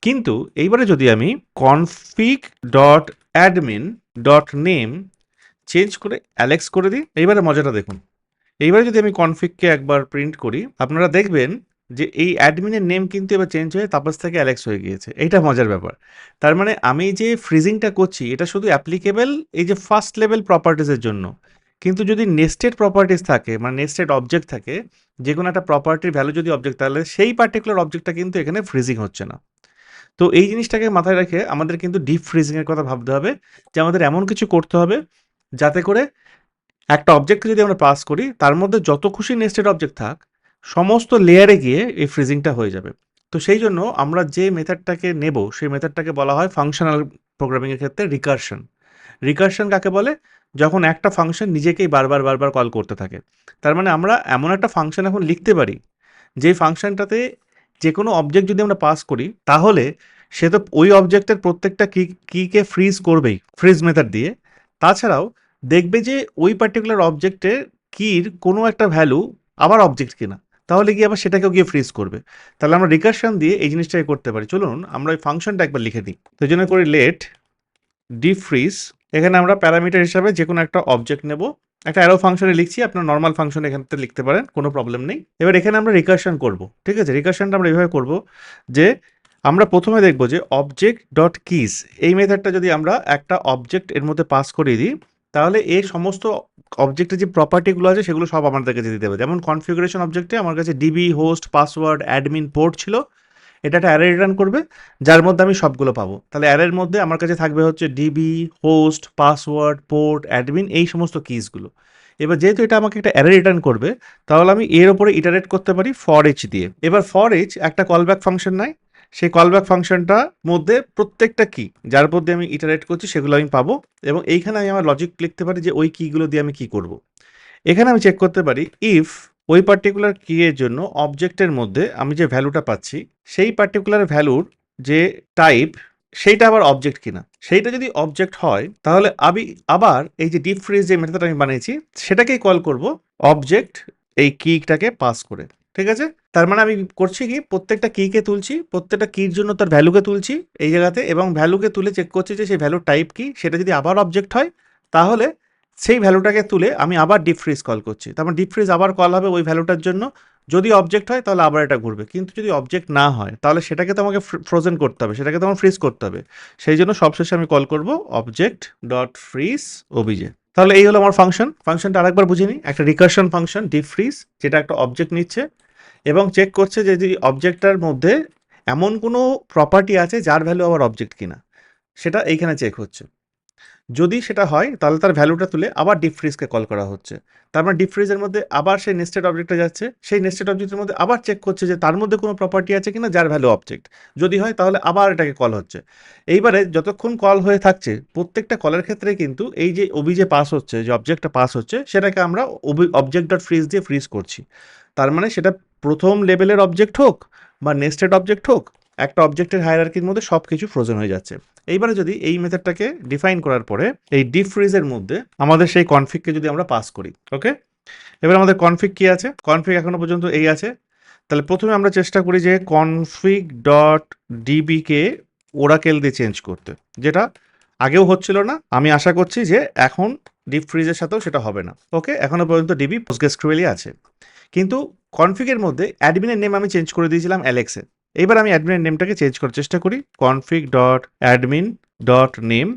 কিন্তু এইবারে যদি আমি config dot admin dot name change করে অ্যালেক্স করে দিই, এইবারে মজাটা দেখুন। এইবারে যদি আমি কনফিগকে একবার প্রিন্ট করি, আপনারা দেখবেন যে এই অ্যাডমিনের নেম কিন্তু এবার চেঞ্জ হয়ে তাপস থেকে অ্যালেক্স হয়ে গিয়েছে। এইটা মজার ব্যাপার। তার মানে আমি যে ফ্রিজিংটা করছি এটা শুধু অ্যাপ্লিকেবল এই যে ফার্স্ট লেভেল প্রপার্টিসের জন্য, কিন্তু যদি নেস্টেড প্রপার্টিস থাকে, মানে নেস্টেড অবজেক্ট থাকে, যে কোনো একটা প্রপার্টির ভ্যালু যদি অবজেক্ট, তাহলে সেই পার্টিকুলার অবজেক্টটা কিন্তু এখানে ফ্রিজিং হচ্ছে না। তো এই জিনিসটাকে মাথায় রেখে আমাদের কিন্তু ডিপ ফ্রিজিংয়ের কথা ভাবতে হবে, যে আমাদের এমন কিছু করতে হবে যাতে করে একটা অবজেক্টকে যদি আমরা পাস করি, তার মধ্যে যত খুশি নেস্টেড অবজেক্ট থাক, সমস্ত লেয়ারে গিয়ে এই ফ্রিজিংটা হয়ে যাবে। তো সেই জন্য আমরা যে মেথডটাকে নেব সেই মেথডটাকে বলা হয় ফাংশনাল প্রোগ্রামিংয়ের ক্ষেত্রে রিকারশন। রিকারশন কাকে বলে? যখন একটা ফাংশন নিজেকেই বারবার বারবার কল করতে থাকে। তার মানে আমরা এমন একটা ফাংশন এখন লিখতে পারি যেই ফাংশনটাতে যে কোনো অবজেক্ট যদি আমরা পাস করি, তাহলে সে তো ওই অবজেক্টের প্রত্যেকটা কিকে ফ্রিজ করবেই ফ্রিজ মেথড দিয়ে। তাছাড়াও দেখবে যে ওই পার্টিকুলার অবজেক্টের কির কোনো একটা ভ্যালু আবার অবজেক্ট কিনা, তাহলে গিয়ে আবার সেটাকেও গিয়ে ফ্রিজ করবে। তাহলে আমরা রিকারশন দিয়ে এই জিনিসটাকে করতে পারি। চলুন আমরা ওই ফাংশনটা একবার লিখে দিই। তো জন্য করি লেট ডিপ ফ্রিজ। এখানে আমরা প্যারামিটার হিসাবে যে কোনো একটা অবজেক্ট নেব, একটা অ্যারো ফাংশনে লিখছি, আপনার নর্মাল ফাংশন এখান থেকে লিখতে পারেন, কোনো প্রবলেম নেই। এবার এখানে আমরা রিকারশন করব, ঠিক আছে। রিকারশনটা আমরা এইভাবে করব যে আমরা প্রথমে দেখব যে অবজেক্ট ডট কিস, এই মেথডটা যদি আমরা একটা অবজেক্ট এর মধ্যে পাস করিয়ে দিই, তাহলে এই সমস্ত অবজেক্টের যে প্রপার্টিগুলো আছে সেগুলো সব আমাদের কাছে দিতে হবে। যেমন কনফিগারেশন অবজেক্টে আমার কাছে DB, host, password, admin, port ছিল। এটা একটা অ্যারে রিটার্ন করবে যার মধ্যে আমি সবগুলো পাবো। তাহলে অ্যারের মধ্যে আমার কাছে থাকবে হচ্ছে DB, host, password, port, admin, এই সমস্ত কিসগুলো। এবার যেহেতু এটা আমাকে একটা অ্যারে রিটার্ন করবে, তাহলে আমি এর উপরে ইটারেট করতে পারি ফর ইচ দিয়ে। এবার ফর ইচ একটা কলব্যাক ফাংশন নেয়, সেই কলব্যাক ফাংশনটা মধ্যে প্রত্যেকটা কি যার মধ্যে আমি ইটারেট করছি সেগুলো আমি পাবো, এবং এইখানে আমি আমার লজিক লিখতে পারি যে ওই কিগুলো দিয়ে আমি কি করব। এখানে আমি চেক করতে পারি ইফ ওই পার্টিকুলার কি এর জন্য অবজেক্টের মধ্যে আমি যে ভ্যালুটা পাচ্ছি সেই পার্টিকুলার ভ্যালুর যে টাইপ সেইটা আবার অবজেক্ট কিনা। সেইটা যদি অবজেক্ট হয় তাহলে আমি আবার এই যে ডিপ ফ্রিজ যে মেথড আমি বানিয়েছি সেটাকেই কল করব অবজেক্ট এই কিটাকে পাস করে। ঠিক আছে, তার মানে আমি করছি কি প্রত্যেকটা কিকে তুলছি, প্রত্যেকটা কির জন্য তার ভ্যালুকে তুলছি এই জায়গাতে, এবং ভ্যালুকে তুলে চেক করছি যে সেই ভ্যালুর টাইপ কি, সেটা যদি আবার অবজেক্ট হয় তাহলে সেই ভ্যালুটাকে তুলে আমি আবার ডিপ ফ্রিজ কল করছি। তারপর ডিপ ফ্রিজ আবার কল হবে ওই ভ্যালুটার জন্য, যদি অবজেক্ট হয় তাহলে আবার এটা ঘুরবে, কিন্তু যদি অবজেক্ট না হয় তাহলে সেটাকে তো আমাকে ফ্রোজেন করতে হবে, সেটাকে তো আমার ফ্রিজ করতে হবে। সেই জন্য সবশেষে আমি কল করব অবজেক্ট ডট ফ্রিজ ওবিজে। তাহলে এই হলো আমার ফাংশনটা আরেকবার বুঝে নিই। একটা রিকারশন ফাংশন ডিপ ফ্রিজ, যেটা একটা অবজেক্ট নিচ্ছে এবং চেক করছে যে যদি অবজেক্টটার মধ্যে এমন কোনো প্রপার্টি আছে যার ভ্যালু আবার অবজেক্ট কিনা, সেটা এইখানে চেক হচ্ছে। যদি সেটা হয় তাহলে তার ভ্যালুটা তুলে আবার ডিপ ফ্রিজকে কল করা হচ্ছে। তার মানে ডিপ ফ্রিজের মধ্যে আবার সেই নেস্টেড অবজেক্টে যাচ্ছে, সেই নেস্টেড অবজেক্টের মধ্যে আবার চেক করছে যে তার মধ্যে কোনো প্রপার্টি আছে কিনা যার ভ্যালু অবজেক্ট। যদি হয় তাহলে আবার এটাকে কল হচ্ছে। এইবারে যতক্ষণ কল হয়ে থাকছে প্রত্যেকটা কলের ক্ষেত্রে কিন্তু এই যে ওবিজে পাস হচ্ছে, যে অবজেক্টটা পাস হচ্ছে সেটাকে আমরা অবজেক্ট ডট ফ্রিজ দিয়ে ফ্রিজ করছি। তার মানে সেটা প্রথম লেভেলের অবজেক্ট হোক বা নেস্টেড অবজেক্ট হোক, একটা অবজেক্টের হায়ারার্কির মধ্যে সব কিছু ফ্রোজেন হয়ে যাচ্ছে। এইবারে যদি এই মেথডটাকে ডিফাইন করার পরে এই ডিপ ফ্রিজের মধ্যে আমাদের সেই কনফিগকে যদি আমরা পাস করি, ওকে, এবার আমাদের কনফিগ কি আছে, কনফিগ এখনো পর্যন্ত এই আছে। তাহলে প্রথমে আমরা চেষ্টা করি যে কনফিগ ডট ডিবিকে ওরাকেল দিয়ে চেঞ্জ করতে, যেটা আগেও হচ্ছিল না। আমি আশা করছি যে এখন ডিপ ফ্রিজের সাথেও সেটা হবে না। ওকে, এখনো পর্যন্ত ডিবি পোস্টগ্রেসকিউএলই আছে, কিন্তু কনফিগের মধ্যে অ্যাডমিনের নেম আমি চেঞ্জ করে দিয়েছিলাম অ্যালেক্সে। এইবার আমি অ্যাডমিনের নেমটাকে চেঞ্জ করার চেষ্টা করি, config dot admin dot name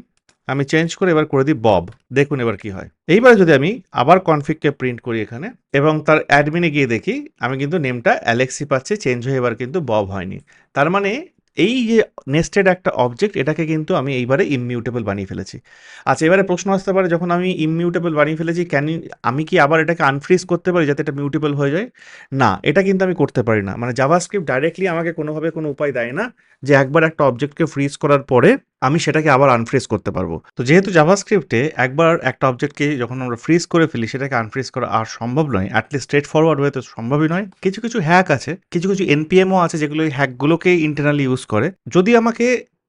আমি চেঞ্জ করে এবার করে দিই বব। দেখুন এবার কি হয়। এইবার যদি আমি আবার কনফিগকে প্রিন্ট করি এখানে এবং তার অ্যাডমিনে গিয়ে দেখি, আমি কিন্তু নেমটা অ্যালেক্সি পাচ্ছি, চেঞ্জ হয়ে এবার কিন্তু বব হয়নি। তার মানে এই যে নেস্টেড একটা অবজেক্ট, এটাকে কিন্তু আমি এইবারে ইমিউটেবল বানিয়ে ফেলেছি। আচ্ছা, এবারে প্রশ্ন আসতে পারে যখন আমি ইমিউটেবল বানিয়ে ফেলেছি আমি কি আবার এটাকে আনফ্রিজ করতে পারি যাতে এটা মিউটেবল হয়ে যায়? না, এটা কিন্তু আমি করতে পারি না। মানে জাভাস্ক্রিপ্ট ডাইরেক্টলি আমাকে কোনোভাবে কোনো উপায় দেয় না যে একবার একটা অবজেক্টকে ফ্রিজ করার পরে আমি সেটাকে আবার আনফ্রিজ করতে পারবো। তো যেহেতু জাভাস্ক্রিপ্টে একবার একটা অবজেক্টকে যখন আমরা ফ্রিজ করে ফেলি সেটাকে আনফ্রিজ করা আর সম্ভব নয়, অ্যাটলিস্ট স্ট্রেট ফরওয়ার্ড ওয়ে তো সম্ভবই নয়। কিছু কিছু হ্যাক আছে, কিছু কিছু এনপিএমও আছে যেগুলো এই হ্যাকগুলোকে ইন্টারনালি ইউজ করে। যদি আমাকে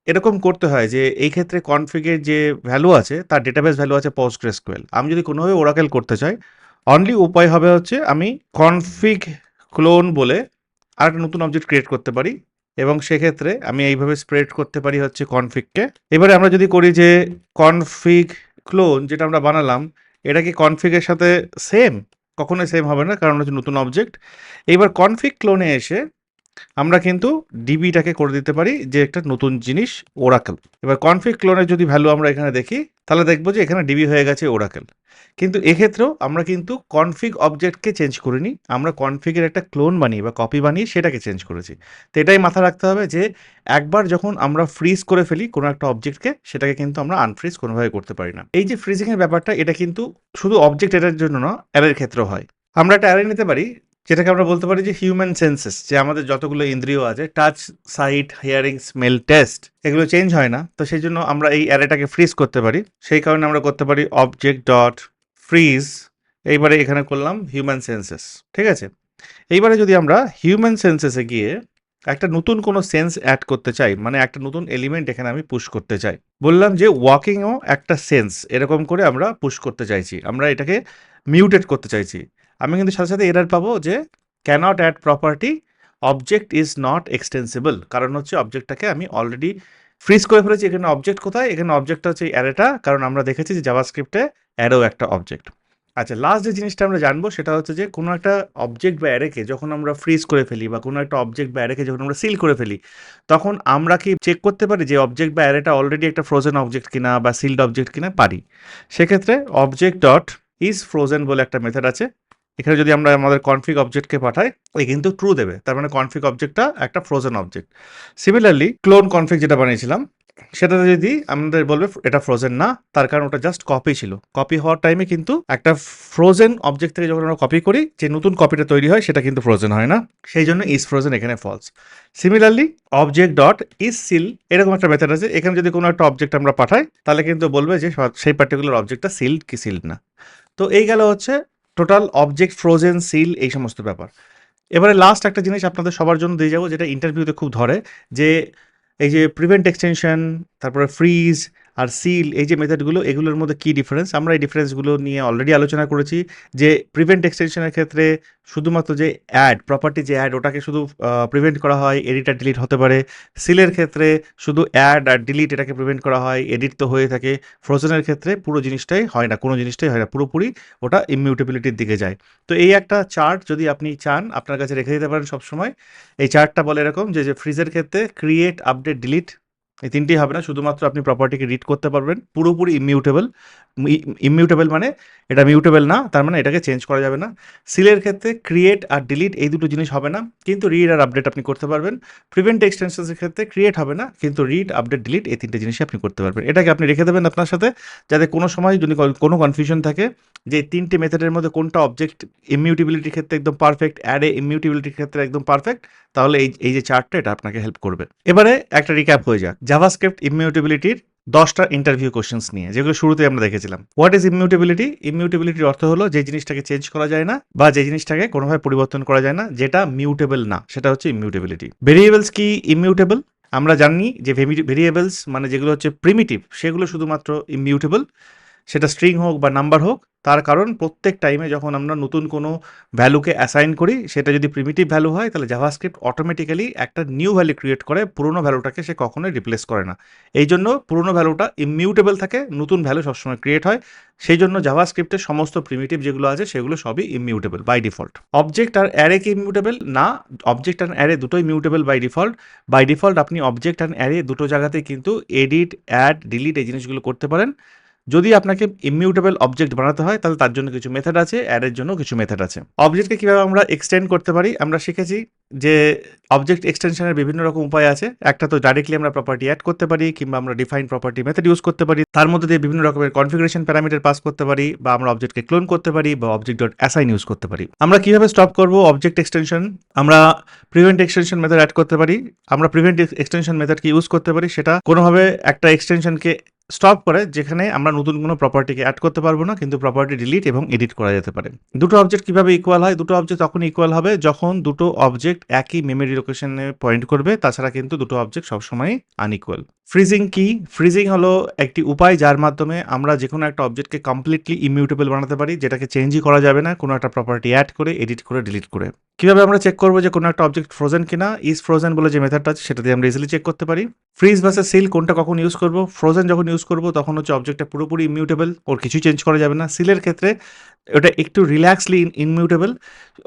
এরকম করতে হয় যে এই ক্ষেত্রে কনফিগের যে ভ্যালু আছে তার ডেটাবেস ভ্যালু আছে পোস্টগ্রেসকিউএল, আমি যদি কোনোভাবে ওরাকেল করতে চাই, অনলি উপায় হবে হচ্ছে আমি কনফিগ ক্লোন বলে আরেকটা নতুন অবজেক্ট ক্রিয়েট করতে পারি, এবং সেক্ষেত্রে আমি এইভাবে স্প্রেড করতে পারি হচ্ছে কনফিগকে। এবারে আমরা যদি করি যে কনফিগ ক্লোন যেটা আমরা বানালাম, এটা কি কনফিগের সাথে সেম? কখনোই সেম হবে না, কারণ হচ্ছে নতুন অবজেক্ট। এইবার কনফিগ ক্লোনে এসে আমরা কিন্তু ডিবিটাকে করে দিতে পারি যে একটা নতুন জিনিস ওরাকেল। এবার কনফিগ ক্লোনের যদি ভ্যালু আমরা এখানে দেখি তাহলে দেখবো যে এখানে ডিবি হয়ে গেছে ওরাকেল। কিন্তু এক্ষেত্রেও আমরা কিন্তু কনফিগ অবজেক্টকে চেঞ্জ করিনি, আমরা কনফিগের একটা ক্লোন বানিয়ে বা কপি বানিয়ে সেটাকে চেঞ্জ করেছি। তো এটাই মাথায় রাখতে হবে যে একবার যখন আমরা ফ্রিজ করে ফেলি কোনো একটা অবজেক্টকে, সেটাকে কিন্তু আমরা আনফ্রিজ কোনোভাবে করতে পারি না। এই যে ফ্রিজিংয়ের ব্যাপারটা, এটা কিন্তু শুধু অবজেক্ট এটার জন্য না, অ্যারের ক্ষেত্রেও হয়। আমরা একটা অ্যারে নিতে পারি যেটাকে আমরা বলতে পারি যে হিউম্যান সেন্সেস, যে আমাদের যতগুলো ইন্দ্রিয় আছে, touch, sight, hearing, smell, taste, এগুলো চেঞ্জ হয় না। তো সেই জন্য আমরা এই অ্যারেটাকে ফ্রিজ করতে পারি। সেই কারণে আমরা করতে পারি অবজেক্ট ডট ফ্রিজ, এইবারে এখানে করলাম হিউম্যান সেন্সেস। ঠিক আছে, এইবারে যদি আমরা হিউম্যান সেন্সেসে গিয়ে একটা নতুন কোনো সেন্স অ্যাড করতে চাই, মানে একটা নতুন এলিমেন্ট এখানে আমি পুশ করতে চাই, বললাম যে ওয়াকিংও একটা সেন্স, এরকম করে আমরা পুশ করতে চাইছি, আমরা এটাকে মিউটেট করতে চাইছি। আমি কিন্তু সাথে সাথে এরার পাবো যে cannot add property object is not extensible, কারণ হচ্ছে অবজেক্টটাকে আমি অলরেডি ফ্রিজ করে ফেলেছি। এখানে অবজেক্ট কোথায়? এখানে অবজেক্টটা হচ্ছে অ্যারেটা, কারণ আমরা দেখেছি যে জাভাস্ক্রিপ্টে অ্যারেও একটা অবজেক্ট। আচ্ছা, লাস্ট যে জিনিসটা আমরা জানবো সেটা হচ্ছে যে কোনো একটা অবজেক্ট বা অ্যারেকে যখন আমরা ফ্রিজ করে ফেলি বা কোনো একটা অবজেক্ট বা অ্যারেকে যখন আমরা সিল করে ফেলি, তখন আমরা কি চেক করতে পারি যে অবজেক্ট বা অ্যারেটা অলরেডি একটা ফ্রোজেন অবজেক্ট কিনা বা সিলড অবজেক্ট কিনা? পারি। সেক্ষেত্রে অবজেক্ট ডট ইজ ফ্রোজেন বলে একটা মেথড আছে, এখানে যদি আমরা আমাদের কনফিগ অবজেক্টকে পাঠাই এ কিন্তু ট্রু দেবে, তার মানে কনফিগ অবজেক্টটা একটা frozen object. Similarly clone config যেটা বানিয়েছিলাম সেটাতে যদি আমাদের বলবে এটা ফ্রোজেন না, তার কারণ ওটা জাস্ট কপি ছিল। কপি হওয়ার টাইমে কিন্তু একটা ফ্রোজেন অবজেক্ট থেকে যখন আমরা কপি করি, যে নতুন কপিটা তৈরি হয় সেটা কিন্তু ফ্রোজেন হয় না। সেই জন্য ইজ ফ্রোজেন এখানে false. Similarly object dot is sealed এরকম একটা মেথড আছে। এখানে যদি কোনো একটা অবজেক্ট আমরা পাঠাই তাহলে কিন্তু বলবে যে সেই পার্টিকুলার অবজেক্টটা সিল্ড কি সিল্ড না। তো এই গেল হচ্ছে টোটাল অবজেক্ট ফ্রোজেন সিল এই সমস্ত ব্যাপার। এবারে লাস্ট একটা জিনিস আপনাদের সবার জন্য দিয়ে যাবো, যেটা ইন্টারভিউতে খুব ধরে, যে এই যে প্রিভেন্ট এক্সটেনশন, তারপরে ফ্রিজ আর সিল, এই যে মেথডগুলো, এগুলোর মধ্যে কী ডিফারেন্স, আমরা এই ডিফারেন্সগুলো নিয়ে অলরেডি আলোচনা করেছি। যে প্রিভেন্ট এক্সটেনশনের ক্ষেত্রে শুধুমাত্র যে অ্যাড প্রপার্টি, যে অ্যাড ওটাকে শুধু প্রিভেন্ট করা হয়, এডিট আর ডিলিট হতে পারে। সিলের ক্ষেত্রে শুধু অ্যাড আর ডিলিট এটাকে প্রিভেন্ট করা হয়, এডিট তো হয়ে থাকে। ফ্রোজেনের ক্ষেত্রে পুরো জিনিসটাই হয় না, কোনো জিনিসটাই হয় না, পুরোপুরি ওটা ইমিউটেবিলিটির দিকে যায়। তো এই একটা চার্ট যদি আপনি চান আপনার কাছে রেখে দিতে পারেন সবসময়। এই চার্টটা বলে এরকম যে ফ্রিজের ক্ষেত্রে ক্রিয়েট, আপডেট, ডিলিট এই তিনটেই হবে না, শুধুমাত্র আপনি প্রপার্টিকে রিড করতে পারবেন, পুরোপুরি ইমিউটেবল। ইমিউটেবল মানে এটা মিউটেবল না, তার মানে এটাকে চেঞ্জ করা যাবে না। সিলের ক্ষেত্রে ক্রিয়েট আর ডিলিট এই দুটো জিনিস হবে না, কিন্তু রিড আর আপডেট আপনি করতে পারবেন। প্রিভেন্ট এক্সটেনশনের ক্ষেত্রে ক্রিয়েট হবে না, কিন্তু রিড, আপডেট, ডিলিট এই তিনটে জিনিসই আপনি করতে পারবেন। এটাকে আপনি রেখে দেবেন আপনার সাথে, যাতে কোনো সময় যদি কোনো কনফিউশন থাকে যে তিনটে মেথডের মধ্যে কোনটা অবজেক্ট ইমিউটেবিলিটির ক্ষেত্রে একদম পারফেক্ট, অ্যাডে ইমিউটেবিলিটির ক্ষেত্রে একদম পারফেক্ট, তাহলে এই যে চার্টটা এটা আপনাকে হেল্প করবে। এবারে একটা রিক্যাপ হয়ে যাক জাভাস্ক্রিপ্ট ইমিউটেবিলিটির 10টা ইন্টারভিউ কোশ্চেন্স নিয়ে, যেগুলো শুরুতে আমরা দেখেছিলাম। What is ইমিউটেবিলিটি? ইমিউটেবিলিটির অর্থ হলো যে জিনিসটাকে চেঞ্জ করা যায় না বা যে জিনিসটাকে কোনোভাবে পরিবর্তন করা যায় না, যেটা মিউটেবল না, সেটা হচ্ছে ইমিউটেবিলিটি। ভেরিয়েবলস কি ইমিউটেবল? আমরা জানি যে ভেরিয়েবলস মানে যেগুলো হচ্ছে প্রিমিটিভ সেগুলো শুধুমাত্র ইমিউটেবল, সেটা স্ট্রিং হোক বা নাম্বার হোক। তার কারণ প্রত্যেক টাইমে যখন আমরা নতুন কোনো ভ্যালুকে অ্যাসাইন করি, সেটা যদি প্রিমিটিভ ভ্যালু হয় তাহলে জাভাস্ক্রিপ্ট অটোমেটিক্যালি একটা নিউ ভ্যালু ক্রিয়েট করে, পুরোনো ভ্যালুটাকে সে কখনোই রিপ্লেস করে না। এই জন্য পুরোনো ভ্যালুটা ইমিউটেবল থাকে, নতুন ভ্যালু সবসময় ক্রিয়েট হয়। সেই জন্য জাভাস্ক্রিপ্টের সমস্ত প্রিমিটিভ যেগুলো আছে সেগুলো সবই ইমিউটেবল বাই ডিফল্ট। অবজেক্ট আর অ্যারে কি ইমিউটেবল? না, অবজেক্ট আর অ্যারে দুটোই mutable by default. By default আপনি অবজেক্ট আর অ্যারে দুটো জায়গাতেই কিন্তু এডিট, অ্যাড, ডিলিট এই জিনিসগুলো করতে পারেন। যদি আপনাকে ইমিউটেবল অবজেক্ট বানাতে হয় তাহলে তার জন্য কিছু মেথড আছে, অ্যাডের জন্য কিছু মেথড আছে। অবজেক্টকে কীভাবে আমরা এক্সটেন্ড করতে পারি আমরা শিখেছি যে অবজেক্ট এক্সটেনশনের বিভিন্ন রকম উপায় আছে। একটা তো ডাইরেক্টলি আমরা প্রপার্টি অ্যাড করতে পারি, কিংবা আমরা ডিফাইন প্রপার্টি মেথড ইউজ করতে পারি, তার মধ্যে দিয়ে বিভিন্ন রকমের কনফিগারেশন প্যারামিটার পাস করতে পারি, বা আমরা অবজেক্টকে ক্লোন করতে পারি, বা অবজেক্ট ডট অ্যাসাইন ইউজ করতে পারি। আমরা কিভাবে স্টপ করব অবজেক্ট এক্সটেনশন? আমরা প্রিভেন্ট এক্সটেনশন মেথড অ্যাড করতে পারি। আমরা প্রিভেন্ট এক্সটেনশন মেথডকে ইউজ করতে পারি, সেটা কোনোভাবে একটা এক্সটেনশনকে স্টপ করে যেখানে আমরা নতুন কোনো প্রপার্টিকে অ্যাড করতে পারবো না, কিন্তু প্রপার্টি ডিলিট এবং এডিট করা যেতে পারে। দুটো অবজেক্ট কিভাবে ইকুয়াল হয়? দুটো অবজেক্ট তখন ইকুয়াল হবে যখন দুটো অবজেক্ট একই মেমরি লোকেশনে পয়েন্ট করবে, তাছাড়া কিন্তু দুটো অবজেক্ট সবসময় আনইকুয়াল। ফ্রিজিং কি? ফ্রিজিং হলো একটি উপায় যার মাধ্যমে আমরা যে কোনো একটা অবজেক্টকে কমপ্লিটলি ইমিউটেবল বানাতে পারি, যেটাকে চেঞ্জই করা যাবে না কোনো একটা প্রপার্টি অ্যাড করে, এডিট করে, ডিলিট করে। কিভাবে আমরা চেক করবো যে কোনো একটা অবজেক্ট ফ্রোজেন কিনা? ইজ ফ্রোজেন বলে যে মেথডটা আছে সেটা দিয়ে আমরা ইজিলি চেক করতে পারি। ফ্রিজ ভার্সেস সিল কোনটা কখন ইউজ করবো? ফ্রোজেন যখন ইউজ করবো তখন হচ্ছে অবজেক্টটা পুরোপুরি ইমিউটেবল, ওর কিছুই চেঞ্জ করা যাবে না। সিলের ক্ষেত্রে ওটা একটু রিল্যাক্সলি ইনমিউটেবল,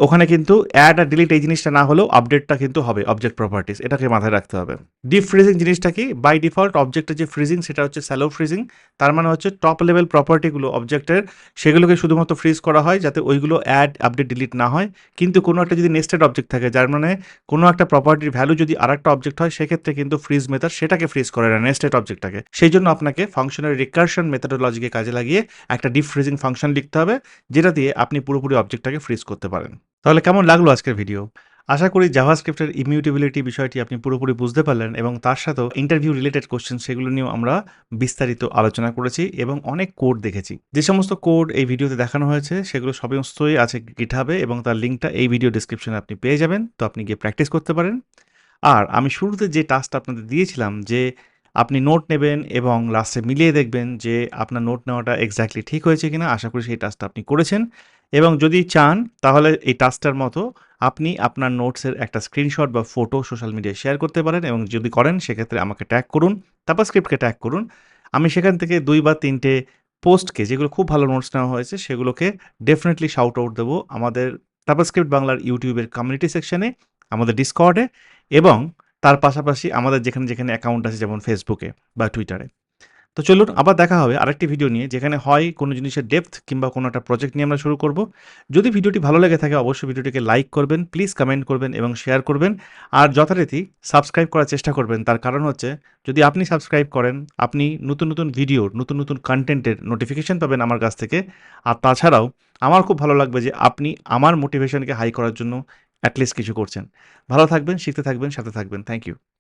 ওখানে কিন্তু অ্যাড আর ডিলিট এই জিনিসটা না হলেও আপডেটটা কিন্তু হবে অবজেক্ট প্রপার্টিস, এটাকে মাথায় রাখতে হবে। ডিপ ফ্রিজিং জিনিসটা কি? বাই ডিফল্ট অবজেক্টের যে ফ্রিজিং সেটা হচ্ছে স্যালো ফ্রিজিং। তার মানে হচ্ছে টপ লেভেল প্রপার্টিগুলো অবজেক্টের, সেগুলোকে শুধুমাত্র ফ্রিজ করা হয় যাতে ওইগুলো অ্যাড, আপডেট, ডিলিট না হয়। কিন্তু কোনো একটা যদি নেস্টেড অবজেক্ট থাকে, যার মানে কোনো একটা প্রপার্টির ভ্যালু যদি আর একটা অবজেক্ট হয়, সেক্ষেত্রে কিন্তু ফ্রিজ মেথড সেটাকে ফ্রিজ করে না, নেস্টেড অবজেক্টটাকে। সেই জন্য আপনাকে ফাংশনের রিকারশন মেথডোলজিকে কাজে লাগিয়ে একটা ডিপ ফ্রিজিং ফাংশন লিখতে হবে, যেটা দিয়ে আপনি পুরোপুরি অবজেক্টটাকে ফ্রিজ করতে পারেন। তাহলে কেমন লাগলো আজকের ভিডিও? আশা করি জাভাস্ক্রিপ্টের ইমিউটেবিলিটি বিষয়টি আপনি পুরোপুরি বুঝতে পারলেন, এবং তার সাথেও ইন্টারভিউ রিলেটেড কোশ্চেন সেগুলো নিয়েও আমরা বিস্তারিত আলোচনা করেছি এবং অনেক কোড দেখেছি। যে সমস্ত কোড এই ভিডিওতে দেখানো হয়েছে সেগুলো সমস্তই আছে গিটহাবে, এবং তার লিঙ্কটা এই ভিডিও ডিসক্রিপশনে আপনি পেয়ে যাবেন, তো আপনি গিয়ে প্র্যাকটিস করতে পারেন। আর আমি শুরুতে যে টাস্কটা আপনাদের দিয়েছিলাম যে আপনি নোট নেবেন এবং লাস্টে মিলিয়ে দেখবেন যে আপনার নোট নেওয়াটা এক্স্যাক্টলি ঠিক হয়েছে কিনা, আশা করি সেই টাস্কটা আপনি করেছেন। এবং যদি চান তাহলে এই টাস্কটার মতো আপনি আপনার নোটসের একটা স্ক্রিনশট বা ফটো সোশ্যাল মিডিয়ায় শেয়ার করতে পারেন, এবং যদি করেন সেক্ষেত্রে আমাকে ট্যাগ করুন, তারপর স্ক্রিপ্টকে ট্যাগ করুন। আমি সেখান থেকে 2 বা 3টে পোস্টকে, যেগুলো খুব ভালো নোটস নেওয়া হয়েছে, সেগুলোকে ডেফিনেটলি শাউট আউট দেবো আমাদের টাবাস্ক্রিপ্ট বাংলার ইউটিউবের কমিউনিটি সেকশনে, আমাদের ডিসকর্ডে, এবং তার পাশাপাশি আমাদের যেখানে যেখানে অ্যাকাউন্ট আছে, যেমন ফেসবুকে বা টুইটারে। তো চলুন আবার দেখা হবে আরেকটি ভিডিও নিয়ে, যেখানে হয় কোনো জিনিসের ডেপথ কিংবা কোনো একটা প্রজেক্ট নিয়ে আমরা শুরু করব। যদি ভিডিওটি ভালো লেগে থাকে অবশ্যই ভিডিওটিকে লাইক করবেন, প্লিজ কমেন্ট করবেন এবং শেয়ার করবেন। আর যথারীতি সাবস্ক্রাইব করার চেষ্টা করবেন। তার কারণ হচ্ছে, যদি আপনি সাবস্ক্রাইব করেন, আপনি নতুন, নতুন ভিডিওর, নতুন, নতুন কনটেন্টের নোটিফিকেশন পাবেন আমার কাছ থেকে। আর তাছাড়াও আমার খুব ভালো লাগবে যে আপনি আমার মোটিভেশনকে হাই করার জন্য এট লিস্ট কিছু করছেন। ভালো থাকবেন, শিখতে থাকবেন, সাথে থাকবেন। Thank you.